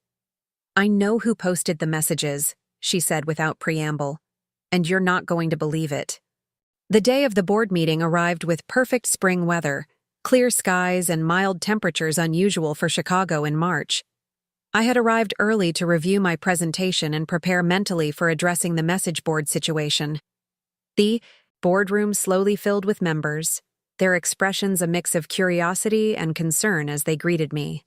"I know who posted the messages," she said without preamble, "and you're not going to believe it." The day of the board meeting arrived with perfect spring weather, clear skies and mild temperatures unusual for Chicago in March. I had arrived early to review my presentation and prepare mentally for addressing the message board situation. The boardroom slowly filled with members, their expressions a mix of curiosity and concern as they greeted me.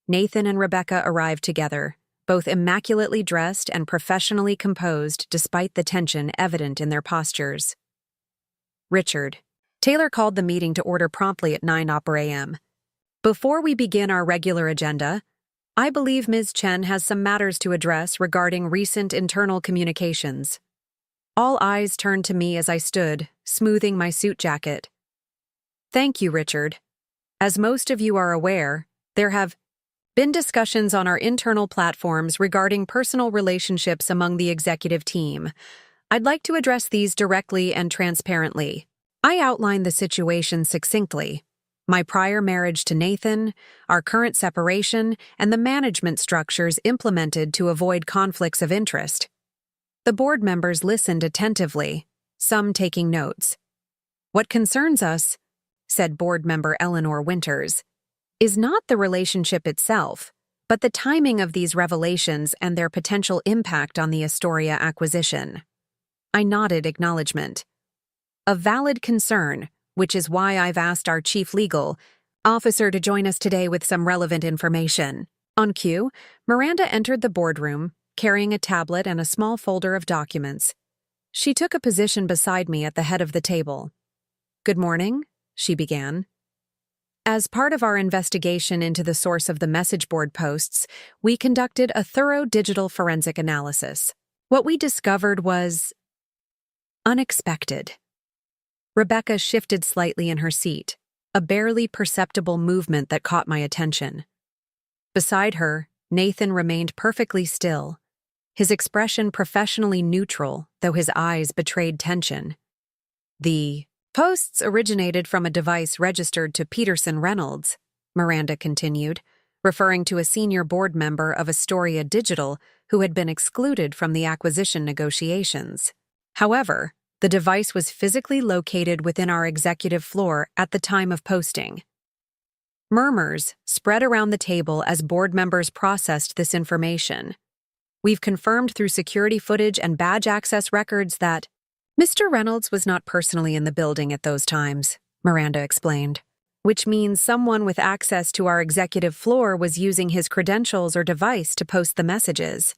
Nathan and Rebecca arrived together, both immaculately dressed and professionally composed despite the tension evident in their postures. Richard. Taylor called the meeting to order promptly at 9 a.m. Before we begin our regular agenda, I believe Ms. Chen has some matters to address regarding recent internal communications. All eyes turned to me as I stood, smoothing my suit jacket. Thank you, Richard. As most of you are aware, there have been discussions on our internal platforms regarding personal relationships among the executive team. I'd like to address these directly and transparently. I outlined the situation succinctly. My prior marriage to Nathan, our current separation, and the management structures implemented to avoid conflicts of interest. The board members listened attentively, some taking notes. What concerns us, said board member Eleanor Winters, is not the relationship itself, but the timing of these revelations and their potential impact on the Astoria acquisition. I nodded acknowledgement. A valid concern, which is why I've asked our chief legal officer to join us today with some relevant information. On cue, Miranda entered the boardroom, carrying a tablet and a small folder of documents. She took a position beside me at the head of the table. "Good morning," she began. As part of our investigation into the source of the message board posts, we conducted a thorough digital forensic analysis. What we discovered was unexpected. Rebecca shifted slightly in her seat, a barely perceptible movement that caught my attention. Beside her, Nathan remained perfectly still, his expression professionally neutral, though his eyes betrayed tension. The posts originated from a device registered to Peterson Reynolds, Miranda continued, referring to a senior board member of Astoria Digital who had been excluded from the acquisition negotiations. However, the device was physically located within our executive floor at the time of posting. Murmurs spread around the table as board members processed this information. We've confirmed through security footage and badge access records that Mr. Reynolds was not personally in the building at those times, Miranda explained, which means someone with access to our executive floor was using his credentials or device to post the messages.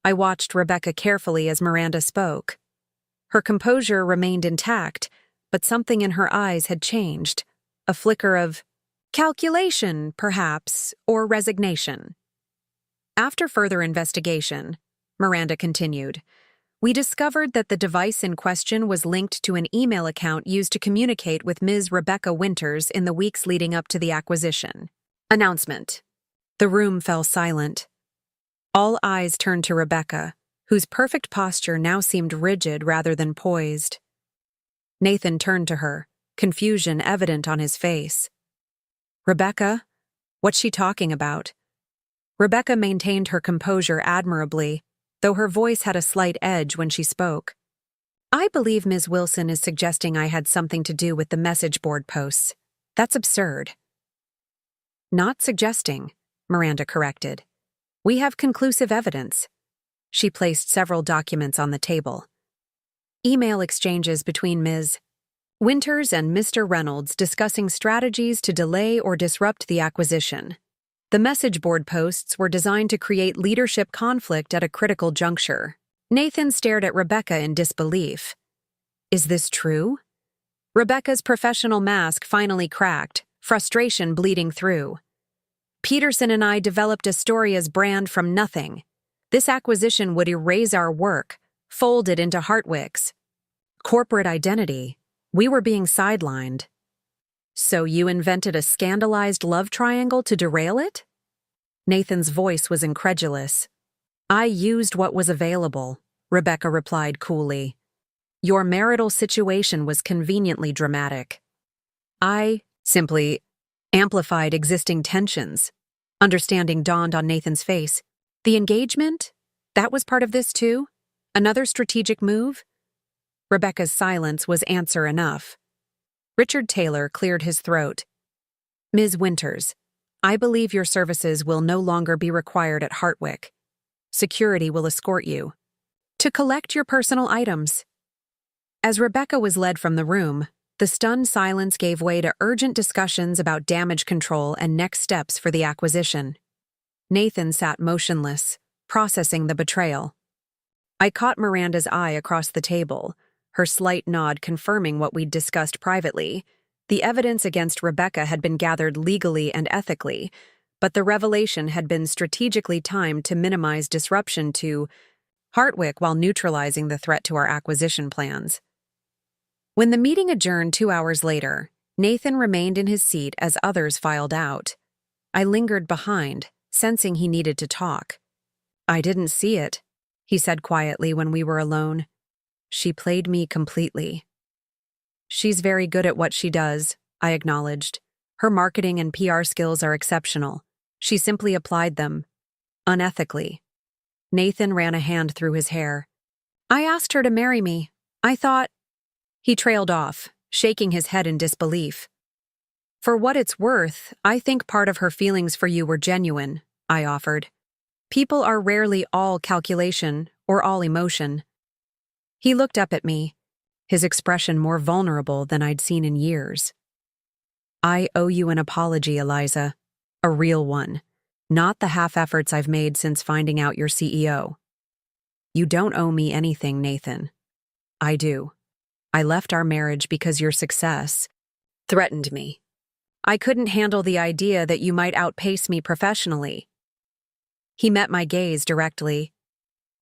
I watched Rebecca carefully as Miranda spoke. Her composure remained intact, but something in her eyes had changed, a flicker of calculation, perhaps, or resignation. After further investigation, Miranda continued, we discovered that the device in question was linked to an email account used to communicate with Ms. Rebecca Winters in the weeks leading up to the acquisition. Announcement. The room fell silent. All eyes turned to Rebecca, whose perfect posture now seemed rigid rather than poised. Nathan turned to her, confusion evident on his face. Rebecca? What's she talking about? Rebecca maintained her composure admirably, though her voice had a slight edge when she spoke. I believe Ms. Wilson is suggesting I had something to do with the message board posts. That's absurd. Not suggesting, Miranda corrected. We have conclusive evidence. She placed several documents on the table. Email exchanges between Ms. Winters and Mr. Reynolds discussing strategies to delay or disrupt the acquisition. The message board posts were designed to create leadership conflict at a critical juncture. Nathan stared at Rebecca in disbelief. Is this true? Rebecca's professional mask finally cracked, frustration bleeding through. Peterson and I developed Astoria's brand from nothing. This acquisition would erase our work, fold it into Hartwick's corporate identity. We were being sidelined. So you invented a scandalized love triangle to derail it? Nathan's voice was incredulous. I used what was available, Rebecca replied coolly. Your marital situation was conveniently dramatic. I simply amplified existing tensions. Understanding dawned on Nathan's face. The engagement? That was part of this too? Another strategic move? Rebecca's silence was answer enough. Richard Taylor cleared his throat. Ms. Winters, I believe your services will no longer be required at Hartwick. Security will escort you to collect your personal items. As Rebecca was led from the room, the stunned silence gave way to urgent discussions about damage control and next steps for the acquisition. Nathan sat motionless, processing the betrayal. I caught Miranda's eye across the table, her slight nod confirming what we'd discussed privately. The evidence against Rebecca had been gathered legally and ethically, but the revelation had been strategically timed to minimize disruption to Hartwick while neutralizing the threat to our acquisition plans. When the meeting adjourned 2 hours later, Nathan remained in his seat as others filed out. I lingered behind, sensing he needed to talk. I didn't see it, he said quietly when we were alone. She played me completely. She's very good at what she does, I acknowledged. Her marketing and PR skills are exceptional. She simply applied them, unethically. Nathan ran a hand through his hair. I asked her to marry me. I thought... He trailed off, shaking his head in disbelief. For what it's worth, I think part of her feelings for you were genuine, I offered. People are rarely all calculation or all emotion. He looked up at me, his expression more vulnerable than I'd seen in years. I owe you an apology, Eliza. A real one. Not the half-efforts I've made since finding out you're CEO. You don't owe me anything, Nathan. I do. I left our marriage because your success threatened me. I couldn't handle the idea that you might outpace me professionally. He met my gaze directly.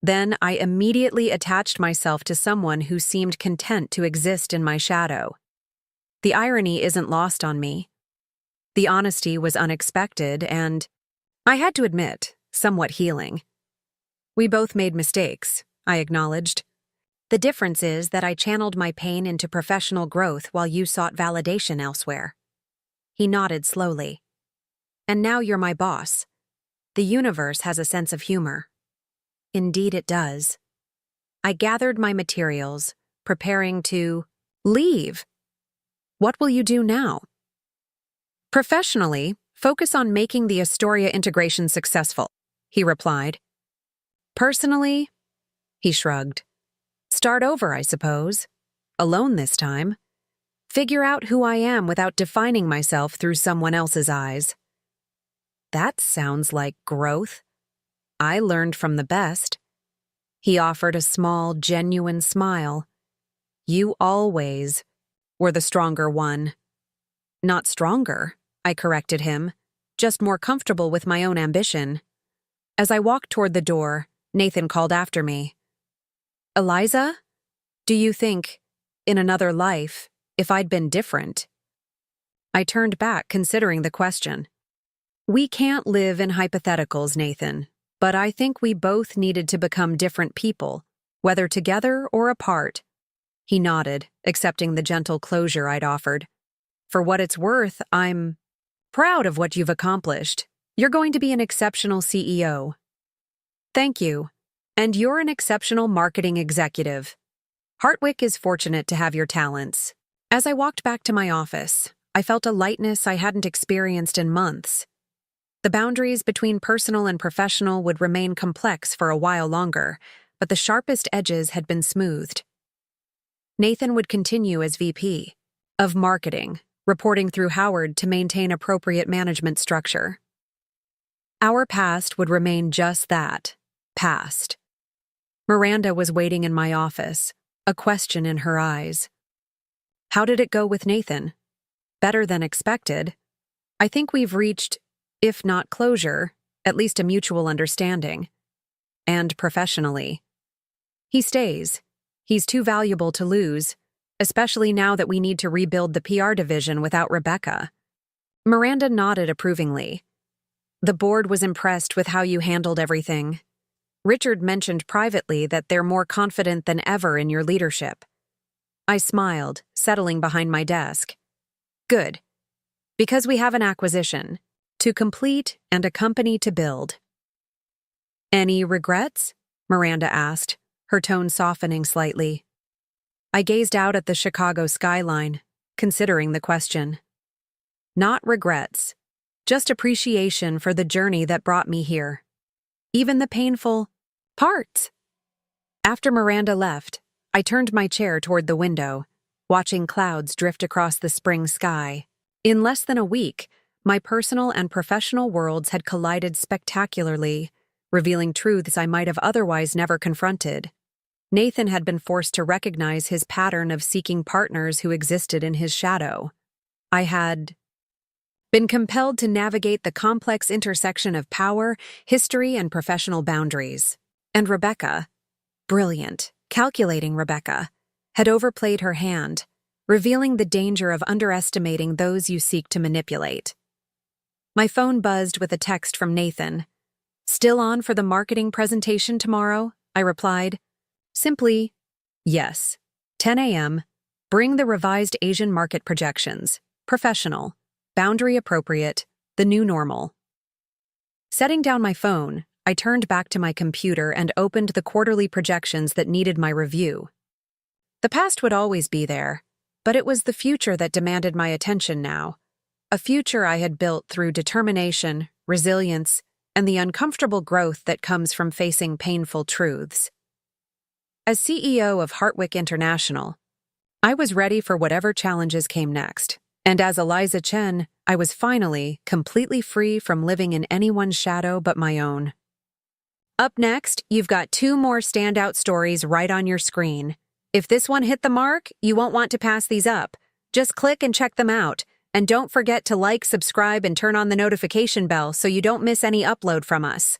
Then I immediately attached myself to someone who seemed content to exist in my shadow. The irony isn't lost on me. The honesty was unexpected and, I had to admit, somewhat healing. We both made mistakes, I acknowledged. The difference is that I channeled my pain into professional growth while you sought validation elsewhere. He nodded slowly. And now you're my boss. The universe has a sense of humor. Indeed it does. I gathered my materials, preparing to leave. What will you do now? Professionally, focus on making the Astoria integration successful, he replied. Personally, he shrugged. Start over, I suppose. Alone this time. Figure out who I am without defining myself through someone else's eyes. That sounds like growth. I learned from the best. He offered a small, genuine smile. You always were the stronger one. Not stronger, I corrected him, just more comfortable with my own ambition. As I walked toward the door, Nathan called after me. Eliza, do you think, in another life, if I'd been different? I turned back, considering the question. We can't live in hypotheticals, Nathan, but I think we both needed to become different people, whether together or apart. He nodded, accepting the gentle closure I'd offered. For what it's worth, I'm proud of what you've accomplished. You're going to be an exceptional CEO. Thank you. And you're an exceptional marketing executive. Hartwick is fortunate to have your talents. As I walked back to my office, I felt a lightness I hadn't experienced in months. The boundaries between personal and professional would remain complex for a while longer, but the sharpest edges had been smoothed. Nathan would continue as VP of marketing, reporting through Howard to maintain appropriate management structure. Our past would remain just that, past. Miranda was waiting in my office, a question in her eyes. How did it go with Nathan? Better than expected. I think we've reached, if not closure, at least a mutual understanding. And professionally. He stays. He's too valuable to lose. especially now that we need to rebuild the PR division without Rebecca. Miranda nodded approvingly. The board was impressed with how you handled everything. Richard mentioned privately that they're more confident than ever in your leadership. I smiled, settling behind my desk. Good. Because we have an acquisition to complete and a company to build. Any regrets? Miranda asked, her tone softening slightly. I gazed out at the Chicago skyline, considering the question. Not regrets, just appreciation for the journey that brought me here. Even the painful parts. After Miranda left, I turned my chair toward the window, watching clouds drift across the spring sky. In less than a week, my personal and professional worlds had collided spectacularly, revealing truths I might have otherwise never confronted. Nathan had been forced to recognize his pattern of seeking partners who existed in his shadow. I had been compelled to navigate the complex intersection of power, history, and professional boundaries. And Rebecca, brilliant, calculating Rebecca, had overplayed her hand, revealing the danger of underestimating those you seek to manipulate. My phone buzzed with a text from Nathan. Still on for the marketing presentation tomorrow? I replied. Simply, yes. 10 a.m. Bring the revised Asian market projections. Professional. Boundary appropriate. The new normal. Setting down my phone, I turned back to my computer and opened the quarterly projections that needed my review. The past would always be there, but it was the future that demanded my attention now. A future I had built through determination, resilience, and the uncomfortable growth that comes from facing painful truths. As CEO of Hartwick International, I was ready for whatever challenges came next. And as Eliza Chen, I was finally completely free from living in anyone's shadow but my own. Up next, you've got 2 more standout stories right on your screen. If this one hit the mark, you won't want to pass these up. Just click and check them out. And don't forget to like, subscribe, and turn on the notification bell so you don't miss any upload from us.